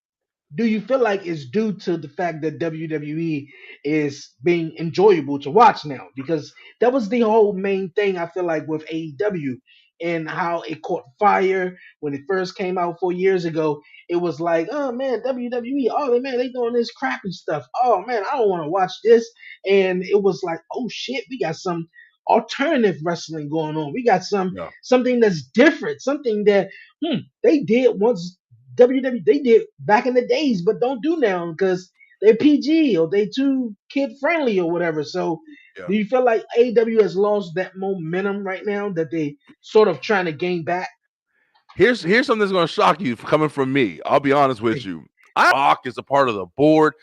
do you feel like it's due to the fact that WWE is being enjoyable to watch now? Because that was the whole main thing I feel like with AEW and how it caught fire when it first came out 4 years ago. It was like, oh man, WWE, oh man, they doing this crappy stuff. Oh man, I don't want to watch this. And it was like, oh shit, we got some alternative wrestling going on. We got yeah. something that's different, something that they did once WWE they did back in the days, but don't do now because they're PG or they too kid friendly or whatever. So, Yeah. do you feel like AEW has lost that momentum right now that they sort of trying to gain back? Here's something that's gonna shock you coming from me. I'll be honest with you. I Rock is a part of the board.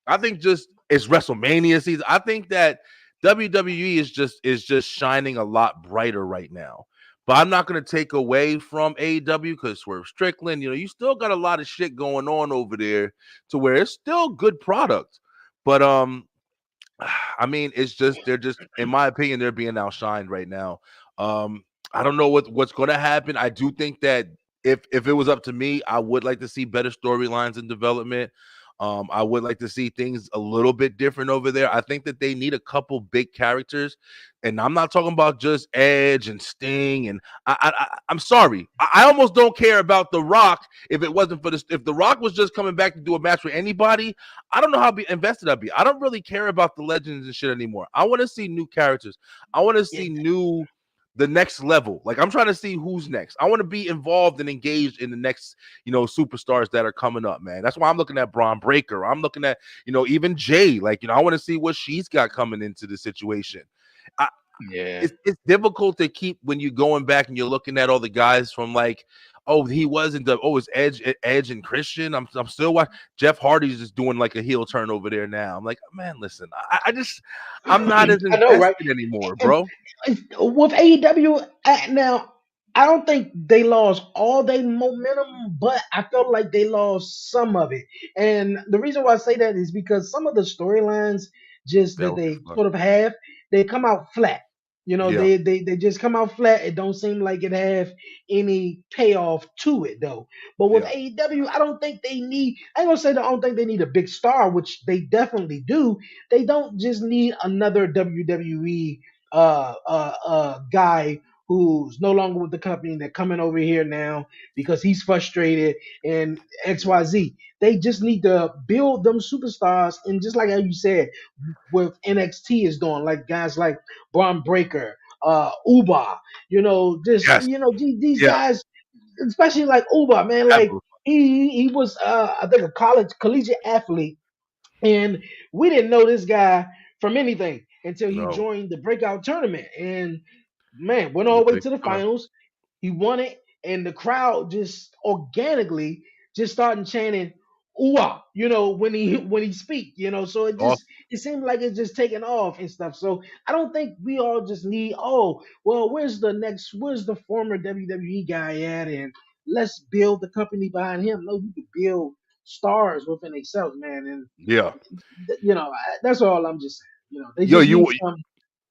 I think just it's WrestleMania season. I think that WWE is just shining a lot brighter right now. But I'm not going to take away from AEW because Swerve Strickland, you still got a lot of shit going on over there to where it's still good product. But I mean, it's just they're just, in my opinion, they're being outshined right now. I don't know what's going to happen. I do think that if it was up to me, I would like to see better storylines and development. I would like to see things a little bit different over there. I think that they need a couple big characters, and I'm not talking about just Edge and Sting. And I'm sorry, I almost don't care about The Rock if it wasn't for this. If The Rock was just coming back to do a match with anybody, I don't know how invested I'd be. I don't really care about the legends and shit anymore. I want to see new characters. I want to Yeah, see the next level. Like I'm trying to see who's next. I want to be involved and engaged in the next, superstars that are coming up, man. That's why I'm looking at Braun Breaker. I'm looking at, even Jay. Like, I want to see what she's got coming into the situation. I, yeah. it's difficult to keep when you're going back and you're looking at all the guys from like, oh, he wasn't the it's Edge and Christian. I'm still watching. Jeff Hardy's just doing like a heel turn over there now. I'm like, man, listen, I'm not as I know, right? invested anymore, And bro. with AEW now, I don't think they lost all their momentum, but I felt like they lost some of it. And the reason why I say that is because some of the storylines just That that was they fuck. sort of have, they come out flat. Yeah, They just come out flat. It don't seem like it have any payoff to it though. But with yeah, AEW, I don't think they need. I ain't gonna say that I don't think they need a big star, which they definitely do. They don't just need another WWE guy who's no longer with the company and they're coming over here now because he's frustrated and yeah, XYZ. They just need to build them superstars and just like how you said with NXT is doing, like guys like Braun Breaker, Uba, just yes, these yeah, guys, especially like Uba, man, that like was he was I think a collegiate athlete and we didn't know this guy from anything until he no, joined the breakout tournament. And man, went he's all a the way big to the star. finals. He won it, and the crowd just organically just started chanting "ooh" when he speak, So Awesome. it seemed like it's just taking off and stuff. So I don't think we all just need, oh well, where's the former WWE guy at, and let's build the company behind him. No, you can build stars within themselves, man, and Yeah, that's all I'm just saying. They yo, just need some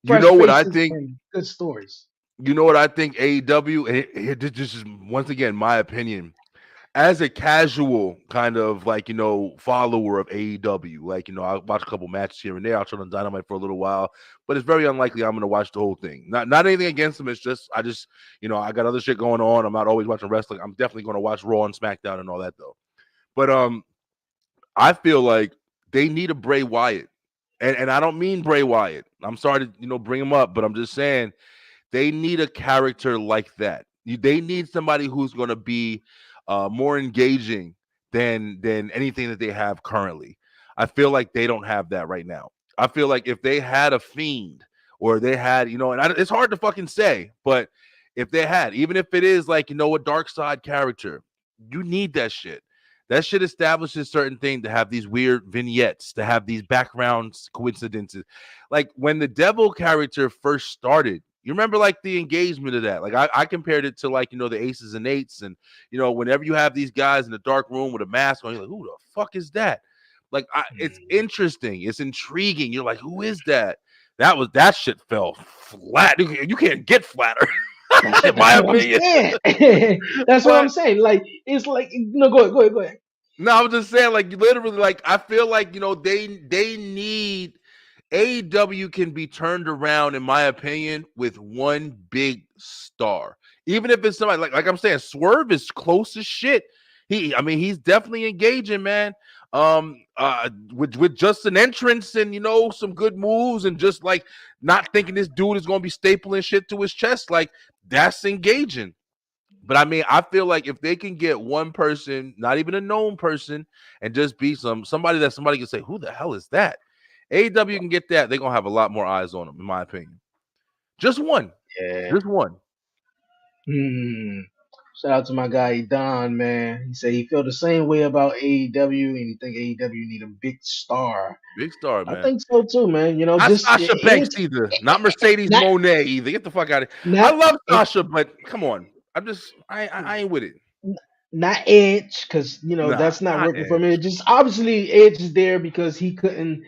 you fresh know what I faces think? and good stories. You know what I think? AEW, and this is once again my opinion. As a casual kind of like follower of AEW, like I watch a couple matches here and there. I'll turn on Dynamite for a little while, but it's very unlikely I'm going to watch the whole thing. Not anything against them. It's just I got other shit going on. I'm not always watching wrestling. I'm definitely going to watch Raw and SmackDown and all that though. But I feel like they need a Bray Wyatt, and I don't mean Bray Wyatt. I'm sorry to bring him up, but I'm just saying they need a character like that. They need somebody who's going to be more engaging than anything that they have currently. I feel like they don't have that right now. I feel like if they had a fiend or they had, it's hard to fucking say, but if they had, even if it is like a dark side character, you need that shit. That shit establishes certain things to have these weird vignettes, to have these background coincidences. Like when the devil character first started, you remember like the engagement of that. Like I compared it to like, the aces and eights. And, whenever you have these guys in the dark room with a mask on, you're like, who the fuck is that? Like it's Mhm. interesting. It's intriguing. You're like, who is that? That shit fell flat. You can't get flatter, in That's my what I'm opinion. saying. That's what I'm But saying. Like it's like no, go ahead. no, I was just saying, like, literally, like, I feel like they need AEW can be turned around, in my opinion, with one big star. Even if it's somebody like I'm saying, Swerve is close as shit. I mean, he's definitely engaging, man. With just an entrance and some good moves and just like not thinking this dude is gonna be stapling shit to his chest, like that's engaging. But I mean, I feel like if they can get one person, not even a known person, and just be somebody that somebody can say, "Who the hell is that?" AEW can get that. They're gonna have a lot more eyes on them, in my opinion. Just one, Yeah. just one. Hmm. Shout out to my guy Don, man. He said he felt the same way about AEW, and he think AEW need a big star. Big star, I man. think so too, man. Not Just Sasha Banks it, either. Not Mercedes not Monet either. Get the fuck out of here. I not love it, Sasha, but come on. I ain't with it. not Edge, because Nah, that's not not working for me. Edge. Just obviously Edge is there because he couldn't.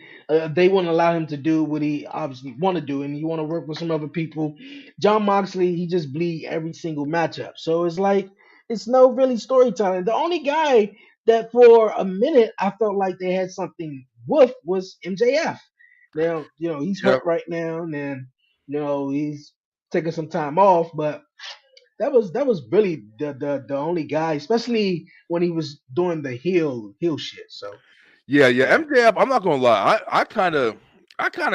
They wouldn't allow him to do what he obviously want to do, and he want to work with some other people. John Moxley, he just bleed every single matchup. So it's like, it's no really storytelling. The only guy that for a minute I felt like they had something with was MJF. Now, he's Yeah. hurt right now, and then he's taking some time off, but that was really the only guy, especially when he was doing the heel shit. So Yeah, yeah. yeah. MJF, I'm not gonna lie. I kind of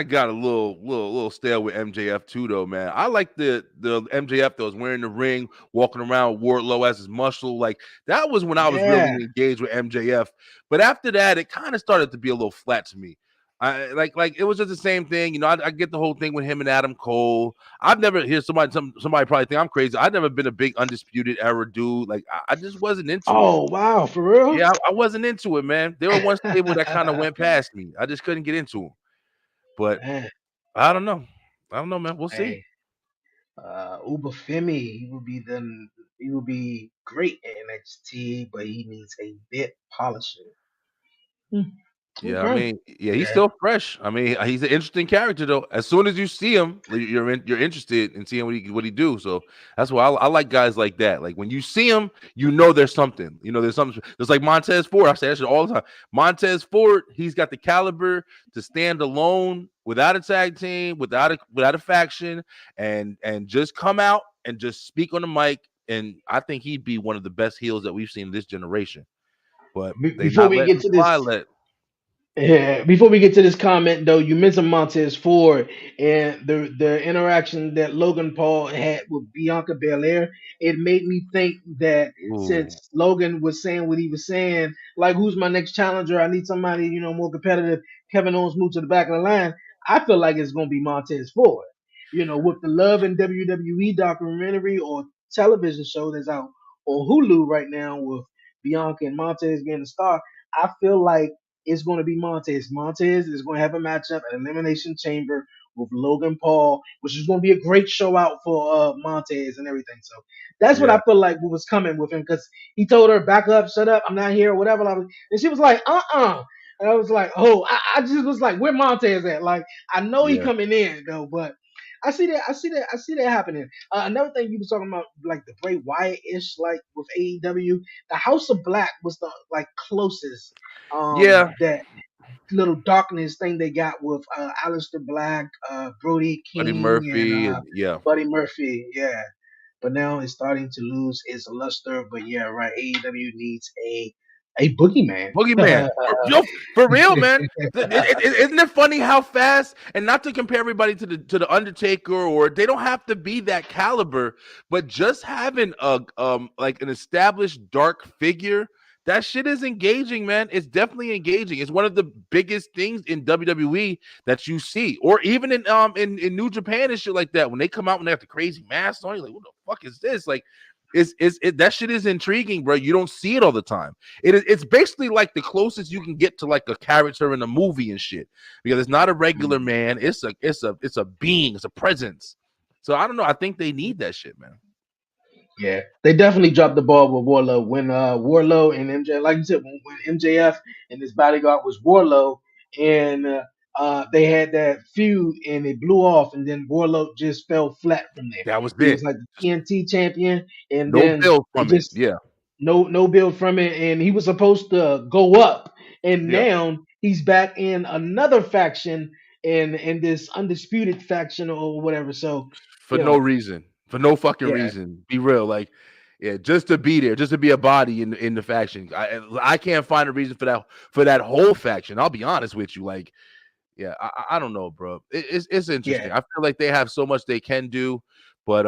got a little stale with MJF too, though, man. I like the MJF that was wearing the ring, walking around with Wardlow as his muscle. Like that was when I was really Yeah. engaged with MJF. But after that, it kind of started to be a little flat to me. I like it was just the same thing, I get the whole thing with him and Adam Cole. I've never hear somebody probably think I'm crazy. I've never been a big undisputed era dude. Like I just wasn't into it. Oh wow, for real? Yeah, I wasn't into it, man. They were one stable that kind of went past me. I just couldn't get into them. But Man, I don't know. I don't know, man. We'll see. hey, Uber Femi, he will be great in NXT, but he needs a bit polishing. Hmm, Yeah, I okay. mean, yeah, he's Yeah. still fresh. I mean, he's an interesting character though. As soon as you see him, you're interested in seeing what he do. So that's why I like guys like that. Like when you see him, there's something. There's something. There's like Montez Ford. I say that shit all the time. Montez Ford, he's got the caliber to stand alone without a tag team, without a faction, and just come out and just speak on the mic. And I think he'd be one of the best heels that we've seen in this generation. But they Before not we letting get him to fly. this, yeah, before we get to this comment though, you mentioned Montez Ford and the interaction that Logan Paul had with Bianca Belair. It made me think that Ooh. since Logan was saying what he was saying, like who's my next challenger? I need somebody, more competitive. Kevin Owens moved to the back of the line. I feel like it's gonna be Montez Ford. With the Love and WWE documentary or television show that's out on Hulu right now with Bianca and Montez being the star, I feel like it's going to be Montez. Montez is going to have a matchup at Elimination Chamber with Logan Paul, which is going to be a great show out for Montez and everything. So that's what Yeah. I feel like was coming with him because he told her, "Back up, shut up, I'm not here," or whatever. And she was like, And I was like, "Oh," I just was like, "Where Montez at?" Like I know he Yeah. coming in though, but I see that happening. Another thing you were talking about, like the Bray Wyatt ish, like with AEW, the House of Black was the like closest Yeah. that little darkness thing they got with Aleister Black, Brody Buddy King, and Murphy and yeah. Buddy Murphy. Yeah, but now it's starting to lose its luster. But yeah, right. AEW needs a boogeyman. Boogeyman. For real, man. Isn't it funny how fast, and not to compare everybody to the Undertaker, or they don't have to be that caliber, but just having a like an established dark figure, that shit is engaging, man. It's definitely engaging. It's one of the biggest things in WWE that you see, or even in New Japan and shit like that. When they come out and they have the crazy masks on, you're like, what the fuck is this? Like, that shit is intriguing, bro. You don't see it all the time. It's basically like the closest you can get to like a character in a movie and shit, because it's not a regular man. It's a being. It's a presence. So I don't know. I think they need that shit, man. Yeah, they definitely dropped the ball with Warlow when Warlow and MJ, like you said, when MJF and his bodyguard was Warlow, and they had that feud and it blew off, and then Warlow just fell flat from there. That was He it. was like the Just TNT champion, and no then build they from it. just Yeah, no build from it, and he was supposed to go up, and yeah. now he's back in another faction in this undisputed faction or whatever. So For you no know, reason. For no fucking yeah, reason. Be real. Like, yeah, just to be there, just to be a body in the faction. I can't find a reason for that whole faction. I'll be honest with you. Like, yeah, I don't know, bro. It's yeah, interesting. I feel like they have so much they can do, but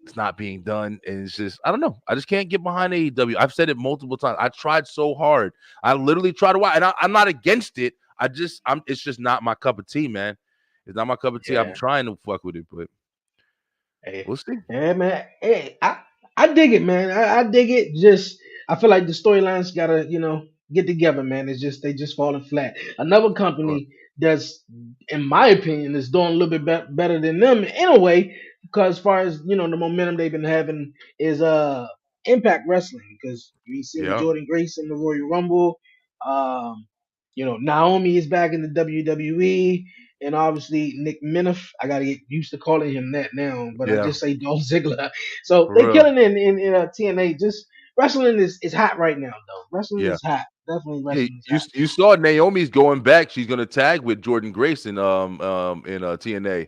it's not being done, and it's just I don't know. I just can't get behind AEW. I've said it multiple times. I tried so hard. I literally tried to watch, and I'm not against it. It's just not my cup of tea, man. It's not my cup of tea. I'm yeah. trying to fuck with it, but Hey, we'll see. yeah, man. Hey, I dig it, man. I dig it. Just I feel like the storylines gotta, get together, man. It's just they just falling flat. Another Sure. company that's, in my opinion, is doing a little bit better than them in a way, because as far as the momentum they've been having is Impact Wrestling, because we've seen Yeah. Jordan Grace in the Royal Rumble. Um, Naomi is back in the WWE. and obviously Nick Minoff. I gotta get used to calling him that now, but I Yeah, just say Dolph Ziggler. So for they real. killing in TNA. Just wrestling is hot right now, though. Wrestling Yeah. is hot. Definitely Yeah, wrestling is you hot. you saw Naomi's going back. She's gonna tag with Jordan Grayson in TNA.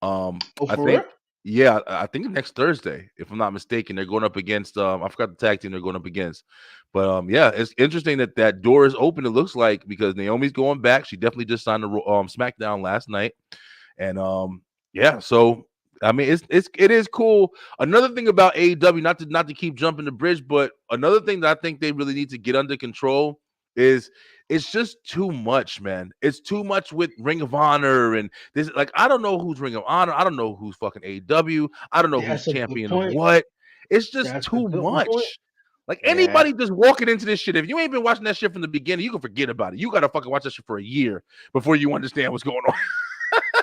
Oh, I for real? think yeah, I think next Thursday, if I'm not mistaken, they're going up against I forgot the tag team they're going up against. But yeah, it's interesting that that door is open, it looks like, because Naomi's going back. She definitely just signed a SmackDown last night. And yeah, so I mean it is cool. Another thing about AEW, not to keep jumping the bridge, but another thing that I think they really need to get under control is it's just too much, man. It's too much with Ring of Honor and this. Like, I don't know who's Ring of Honor. I don't know who's fucking AEW. I don't know who's That's a good champion of point. what. It's just That's a too good point. much. Like, Yeah. anybody just walking into this shit, if you ain't been watching that shit from the beginning, you can forget about it. You gotta fucking watch that shit for a year before you understand what's going on.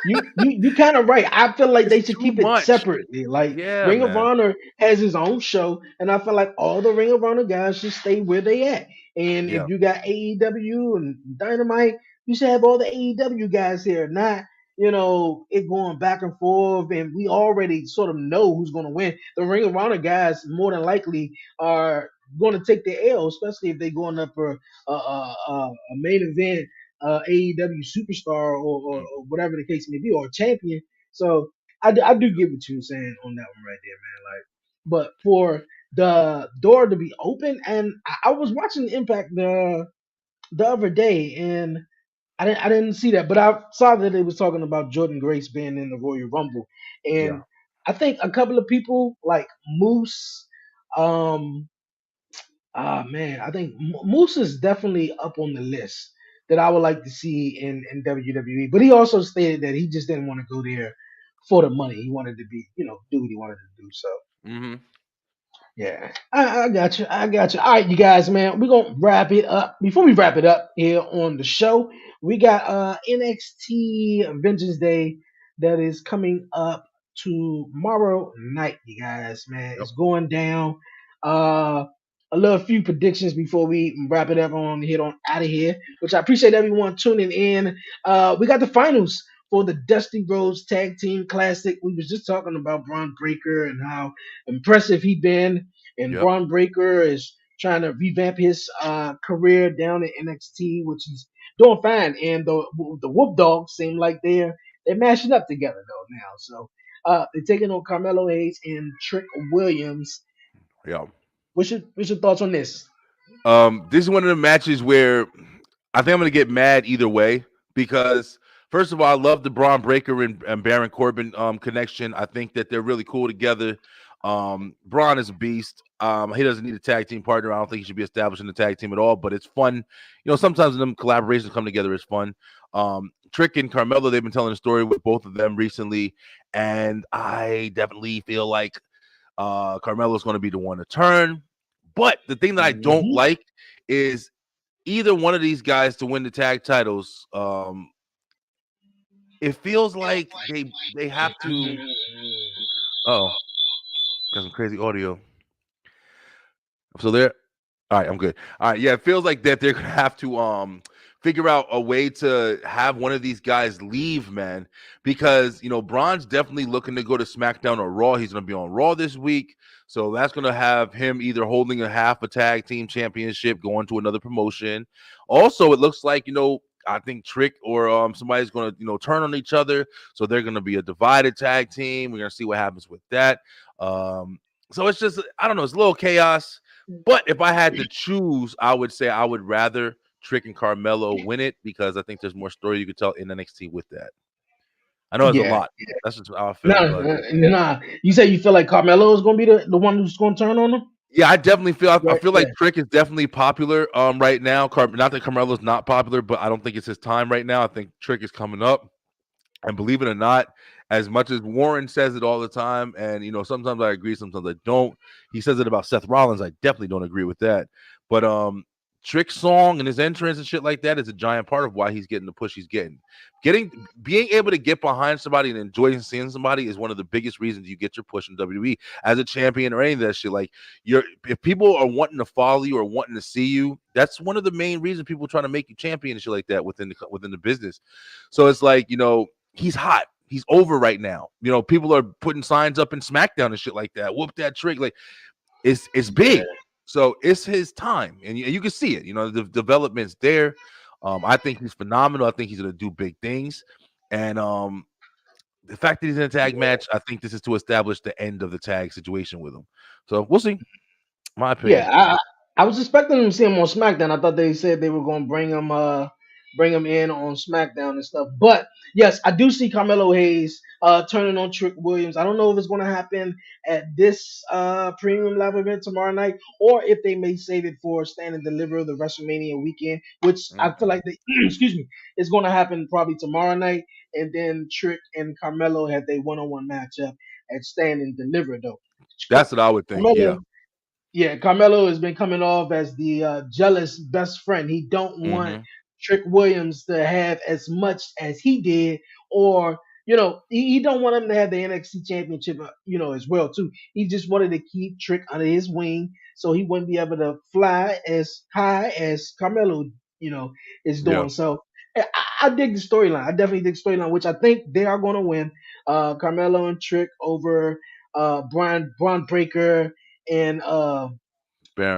You kind of right. I feel like It's they should too keep it much. separately. Like Yeah, Ring of man. Honor has its own show, and I feel like all the Ring of Honor guys should stay where they at. And if Yeah. you got AEW and Dynamite, you should have all the AEW guys here, not it going back and forth. And we already sort of know who's going to win. The Ring of Honor guys more than likely are going to take the L, especially if they're going up for a main event AEW superstar or whatever the case may be, or a champion. So I do get what you're saying on that one right there, man. Like, but for the door to be open, and I was watching Impact the other day, and I didn't see that, but I saw that they was talking about Jordan Grace being in the Royal Rumble, Yeah. and I think a couple of people like Moose, um, man, I think Moose is definitely up on the list that I would like to see in WWE. But he also stated that he just didn't want to go there for the money. He wanted to be, do what he wanted to do. So Mhm. yeah, I got you. I got you. All right, you guys, man. We're gonna wrap it up. Before we wrap it up here on the show, we got NXT Vengeance Day that is coming up tomorrow night, you guys, man. Yep. It's going down. Uh a little few predictions before we wrap it up on head on out of here, which I appreciate everyone tuning in. We got the finals for the Dusty Rhodes Tag Team Classic. We was just talking about Braun Breaker and how impressive he been, and Yep. Braun Breaker is trying to revamp his career down at NXT, which he's doing fine. And the Whoop Dogs seem like they're mashing up together though now. So they're taking on Carmelo Hayes and Trick Williams. Yeah. What's your thoughts on this? This is one of the matches where I think I'm gonna get mad either way because first of all, I love the Braun Breaker and Baron Corbin connection. I think that they're really cool together. Braun is a beast. He doesn't need a tag team partner. I don't think he should be establishing a tag team at all, but it's fun. Sometimes when them collaborations come together, it's fun. Trick and Carmelo, they've been telling a story with both of them recently, and I definitely feel like Carmelo's going to be the one to turn. But the thing that I don't Mhm. like is either one of these guys to win the tag titles. It feels like they have to. Oh, got some crazy audio. I'm still there. All right, I'm good. All right, yeah, it feels like that they're gonna have to figure out a way to have one of these guys leave, man, because Braun's definitely looking to go to SmackDown or Raw. He's gonna be on Raw this week, so that's gonna have him either holding a half a tag team championship, going to another promotion. Also, it looks like I think Trick or somebody's gonna turn on each other, so they're gonna be a divided tag team. We're gonna see what happens with that. So it's just I don't know, it's a little chaos. But if I had to choose, I would say I would rather Trick and Carmelo win it because I think there's more story you could tell in NXT with that. I know it's a Yeah. lot. That's just how I feel, Nah, but nah. You say you feel like Carmelo is gonna be the one who's gonna turn on him? yeah, I definitely feel. I Right. feel Yeah. like Trick is definitely popular right now. Not that Carmelo's not popular, but I don't think it's his time right now. I think Trick is coming up, and believe it or not, as much as Warren says it all the time, and sometimes I agree, sometimes I don't. He says it about Seth Rollins. I definitely don't agree with that. But Trick's song and his entrance and shit like that is a giant part of why he's getting the push he's getting. Being able to get behind somebody and enjoy seeing somebody is one of the biggest reasons you get your push in WWE as a champion or any of that shit. Like if people are wanting to follow you or wanting to see you, that's one of the main reasons people trying to make you champion and shit like that within the business. So it's like, he's hot. He's over right now. People are putting signs up in SmackDown and shit like that. Whoop that trick. Like it's big. So it's his time, and you can see it. The development's there. I think he's phenomenal. I think he's going to do big things, and the fact that he's in a tag match, I think this is to establish the end of the tag situation with him. So we'll see. My opinion. Yeah, I was expecting them to see him on SmackDown. I thought they said they were going to bring him in on SmackDown and stuff. But yes, I do see Carmelo Hayes turning on Trick Williams. I don't know if it's going to happen at this premium live event tomorrow night, or if they may save it for Stand and Deliver the WrestleMania weekend, which I feel like they excuse me, is going to happen probably tomorrow night, and then Trick and Carmelo have their one-on-one matchup at Stand and Deliver though. That's what I would think. Yeah. Carmelo, yeah, Carmelo has been coming off as the jealous best friend. He don't want Mm-hmm. Trick Williams to have as much as he did, or he don't want him to have the NXT Championship, as well too. He just wanted to keep Trick under his wing so he wouldn't be able to fly as high as Carmelo, is Yeah. doing. So I dig the storyline. I definitely dig the storyline, which I think they are going to win. Carmelo and Trick over Braun Breaker and Baron.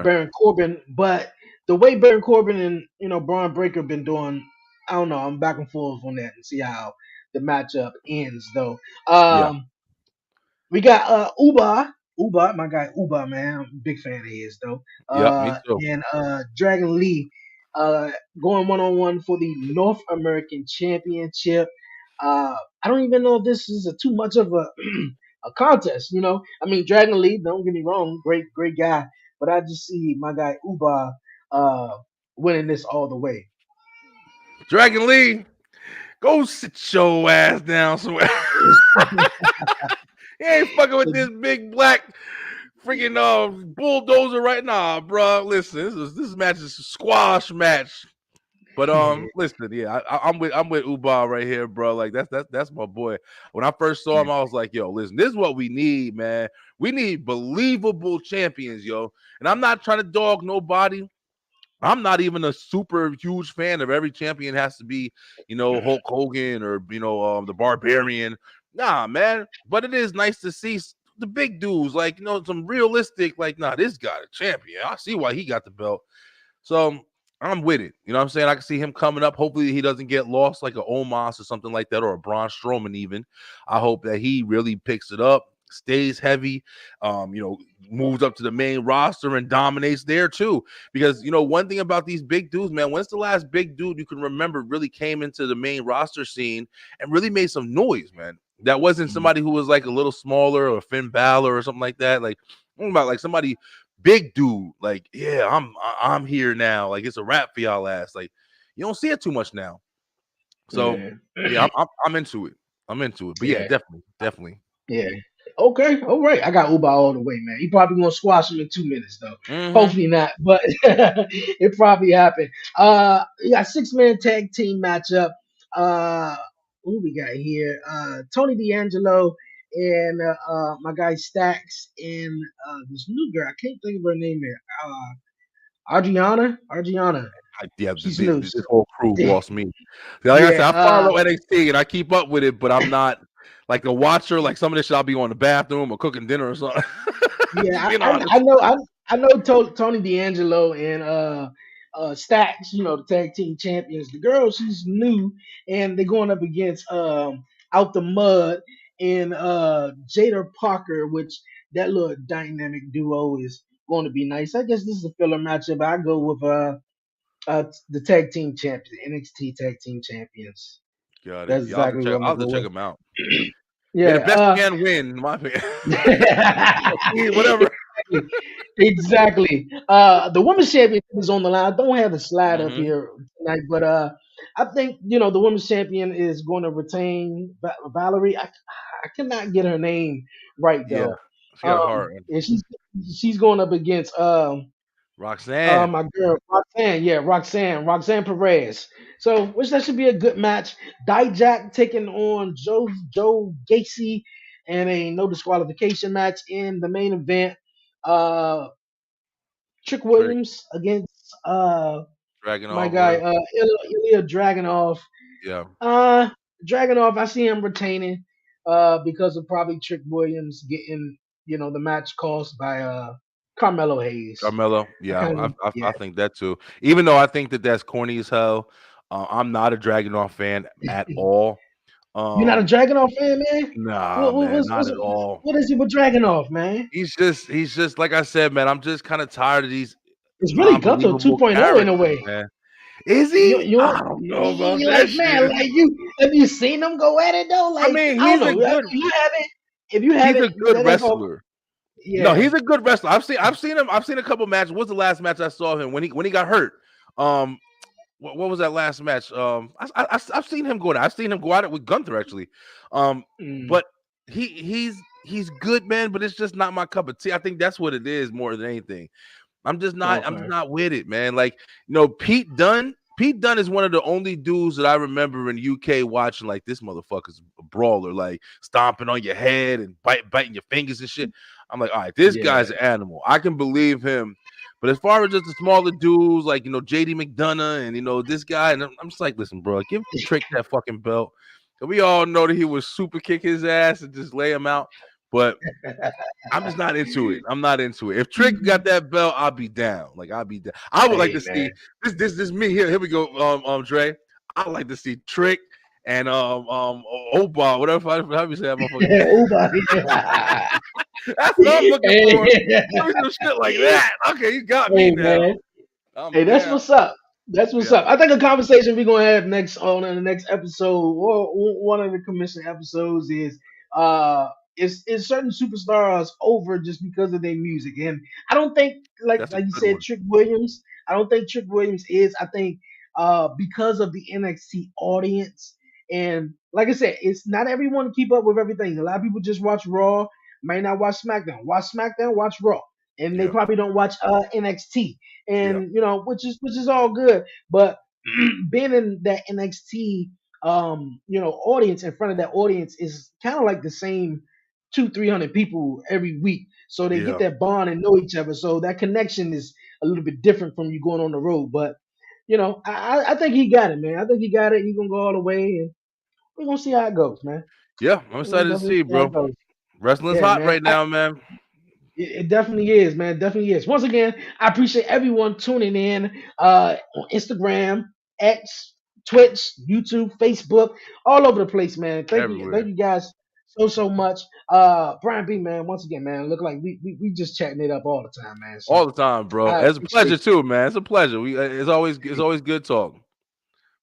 Baron Corbin. But the way Baron Corbin and Braun Breaker been doing, I don't know. I'm back and forth on that and see how the matchup ends though. Yeah. We got Uba, my guy Uba, man. I'm a big fan of his though. Yep. Me too. And Dragon Lee going one on one for the North American Championship. I don't even know if this is too much of a a contest. I mean, Dragon Lee. Don't get me wrong, great guy, but I just see my guy Uba uh, winning this all the way. Dragon Lee, go sit your ass down somewhere. He ain't fucking with this big black freaking bulldozer right now, bro. Listen, this match is a squash match. But Yeah. listen, yeah, I'm with Uba right here, bro. Like that's my boy. When I first saw him, I was like, yo, listen, this is what we need, man. We need believable champions, yo. And I'm not trying to dog nobody. I'm not even a super huge fan of every champion has to be, Hulk Hogan or the Barbarian. Nah, man. But it is nice to see the big dudes, like some realistic, like, nah, this guy a champion. I see why he got the belt. So I'm with it. You know what I'm saying? I can see him coming up. Hopefully he doesn't get lost like a Omos or something like that, or a Braun Strowman even. I hope that he really picks it up, stays heavy, moves up to the main roster and dominates there too. Because one thing about these big dudes, man, when's the last big dude you can remember really came into the main roster scene and really made some noise, man? That wasn't somebody who was like a little smaller or Finn Balor or something like that. Like, I'm about like somebody big dude, like, yeah, I'm here now. Like, it's a wrap for y'all ass. Like, you don't see it too much now. So Yeah. yeah, I'm into it. I'm into it. But yeah, Yeah. definitely. Yeah. Okay. All right. I got Uba all the way, man. He probably gonna squash him in 2 minutes though. Mm-hmm. Hopefully not, but it probably happened. You got 6-man tag team matchup. Uh, who we got here? Tony D'Angelo and my guy Stacks and this new girl. I can't think of her name here. Adriana. Adriana. Yeah, She's new. this whole crew lost me. Like I said, Yeah. I follow NXT and I keep up with it, but I'm not like a watcher. Like some of this, I'll be on the bathroom or cooking dinner or something. Just Yeah, being I honest. know I know Tony D'Angelo and Stacks, the tag team champions. The girl, she's new, and they're going up against Out the Mud and Jada Parker, which that little dynamic duo is going to be nice. I guess this is a filler matchup. I go with the tag team champions, NXT tag team champions. Got it. That's Yeah, exactly what I'm I'll gonna have to go check with. them out. May the best Yeah. man win, in my opinion. Whatever. Exactly. Exactly. The women's championship is on the line. I don't have the slide up Mm-hmm. here tonight, but I think the women's champion is going to retain Valerie. I cannot get her name right Yeah, though. she got a heart. And she's going up against Roxanne. My girl Roxanne, yeah, Roxanne Perez. So, which that should be a good match. Dijak taking on Joe Gacy in a no disqualification match in the main event. Uh, Trick Trick. Williams against my Dragunov, guy whatever. Ilya Dragunov. Yeah. Uh, Dragunov, I see him retaining because of probably Trick Williams getting the match caused by Carmelo Hayes. Carmelo. I Yeah. kind of I yeah. think that too. Even though I think that that's corny as hell. I'm not a Dragunov fan at all. You're not a Um, Dragunov fan, man? nah, man, not at all. What is it with Dragunov, man? He's just like I said, man. I'm just kind of tired of these It's really Guto non-believable 2.0 in a characters, way. man. Is You he? you I don't know about you that like shit. man, like you have you seen them go at it though? I Like mean, I don't he's a know. good If you he's a haven't, good that's all. wrestler. No, Yeah. he's a good wrestler. I've seen him. I've seen a couple matches. What's the last match I saw him when he got hurt? Um, what was that last match? I've seen him go there. I've seen him go at it with Gunther actually. Mm, But he's good, man. But it's just not my cup of tea. I think that's what it is more than anything. I'm just okay. not with it, man. Like, Pete Dunne. Pete Dunne is one of the only dudes that I remember in UK watching like this motherfucker's a brawler, like stomping on your head and biting your fingers and shit. I'm like, all right, this Yeah. guy's an animal. I can believe him. But as far as just the smaller dudes, like JD McDonough and this guy, and I'm just like, listen, bro, give Trick that fucking belt. And we all know that he would super kick his ass and just lay him out. But I'm just not into it. I'm not into it. If Trick got that belt, I'll be down. Like I'll be down. I would like Hey to see man. this me here. Here we go. Dre. I would like to see Trick and Oba, whatever how you say that motherfucker name. Uber. That's what I'm looking for. Hey, Give me some shit like that. Okay, you got me hey now. man. I'm Hey, that's down. what's up. That's what's Yeah, up. I think a conversation we're gonna have next on in the next episode, or one of the commission episodes, uh is certain superstars over just because of their music, and I don't think that's a like you good said one. Trick Williams. I don't think Trick Williams is. I think because of the NXT audience, and like I said, it's not everyone keep up with everything. A lot of people just watch Raw, might not watch SmackDown. Watch SmackDown, watch Raw, and they Yeah, probably don't watch NXT, yeah, and which is all good. But being in that NXT audience, in front of that audience, is kind of like the same 200-300 people every week, so they get yeah. that bond and know each other, so that connection is a little bit different from you going on the road. But I think he got it, man. I think he got it. He's gonna go all the way, and we're gonna see how it goes, man. Yeah, I'm We're gonna excited to definitely see, see how it bro. goes. Wrestling's Yeah, hot man. right now, man. It definitely is, man. It definitely is. Once again, I appreciate everyone tuning in on Instagram, X, Twitch, YouTube, Facebook, all over the place, man. Thank Everywhere. you guys so much. Brian B, man. Once again, man. Look like we just chatting it up all the time, man. So All the time, bro. I It's a pleasure appreciate too, man. It's a pleasure. It's always good talking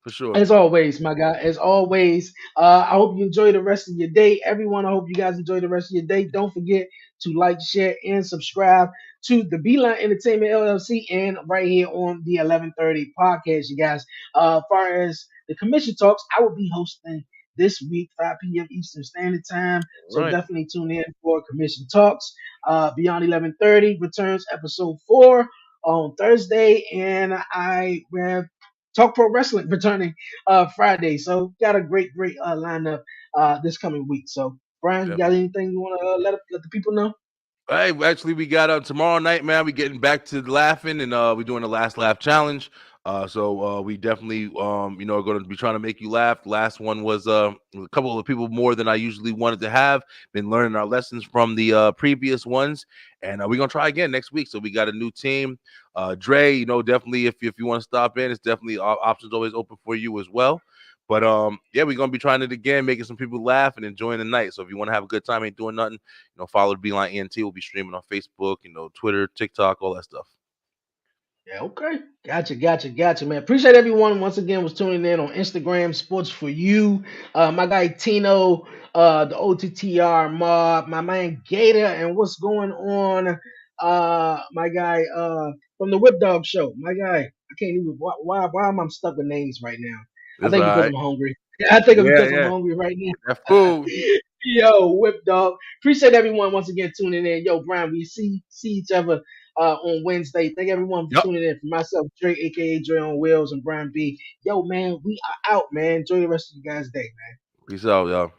for sure. As always, my guy, as always, I hope you enjoy the rest of your day. Everyone, I hope you guys enjoy the rest of your day. Don't forget to like, share, and subscribe to the Beeline Entertainment LLC and right here on the 11:30 podcast, you guys. As far as the commission talks, I will be hosting this week, 5 p.m. Eastern Standard Time. All So right. definitely tune in for commission talks. Beyond 11:30 returns episode 4 on Thursday, and I have Talk Pro Wrestling returning Friday. So got a great lineup this coming week. So Brian, you got Definitely. anything you want to let the people know? Hey, actually, we got tomorrow night, man. We getting back to laughing, and we're doing the last laugh challenge. So we definitely, are going to be trying to make you laugh. The last one was a couple of people more than I usually wanted to have. Been learning our lessons from the previous ones, and we're gonna try again next week. So we got a new team. Dre, definitely if you want to stop in, it's definitely options always open for you as well. But yeah, we're gonna be trying it again, making some people laugh and enjoying the night. So if you want to have a good time, ain't doing nothing, follow the Beeline ENT. We'll be streaming on Facebook, Twitter, TikTok, all that stuff. Yeah, okay. Gotcha, man. Appreciate everyone once again was tuning in on Instagram Sports for You. My guy Tino, the OTTR mob, my man Gator, and what's going on? My guy from the Whip Dog Show. My guy, I can't even why am I stuck with names right now? I It's all think because right. I'm hungry. I think it's Yeah, because I'm yeah. hungry right now. That food. Yo, Whip Dog. Appreciate everyone once again tuning in. Yo, Brian, we see each other on Wednesday. Thank everyone for Yep. tuning in. For myself, Dre, aka Dre on Wheels, and Brian B. Yo, man, we are out, man. Enjoy the rest of you guys' day, man. Peace out, y'all.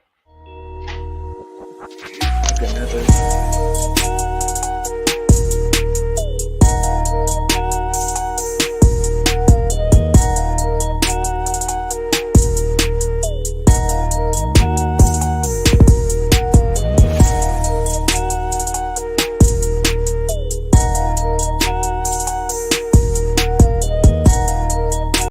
Like another